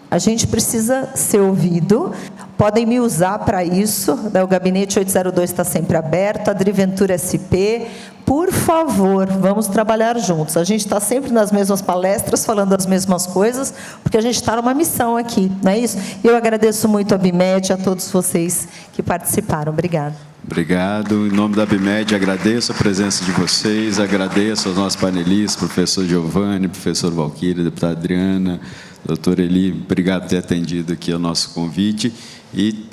a gente precisa ser ouvido. Podem me usar para isso, o Gabinete 802 está sempre aberto, a Driventura SP. Por favor, vamos trabalhar juntos. A gente está sempre nas mesmas palestras, falando as mesmas coisas, porque a gente está numa missão aqui, não é isso? E eu agradeço muito a BIMED, a todos vocês que participaram. Obrigada. Obrigado. Em nome da BIMED, agradeço a presença de vocês, agradeço aos nossos panelistas, professor Giovanni, professor Valquíria, deputada Adriana, doutora Eli, obrigado por ter atendido aqui ao nosso convite. E,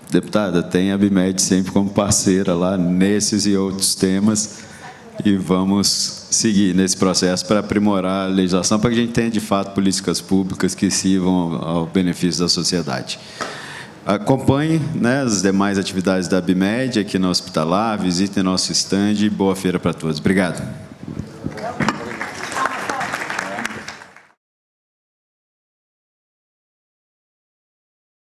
deputada, tem a BIMED sempre como parceira lá nesses e outros temas e vamos seguir nesse processo para aprimorar a legislação, para que a gente tenha, de fato, políticas públicas que sirvam ao benefício da sociedade. Acompanhe, as demais atividades da BIMED aqui no Hospitalar, visitem nosso stand e boa feira para todos. Obrigado.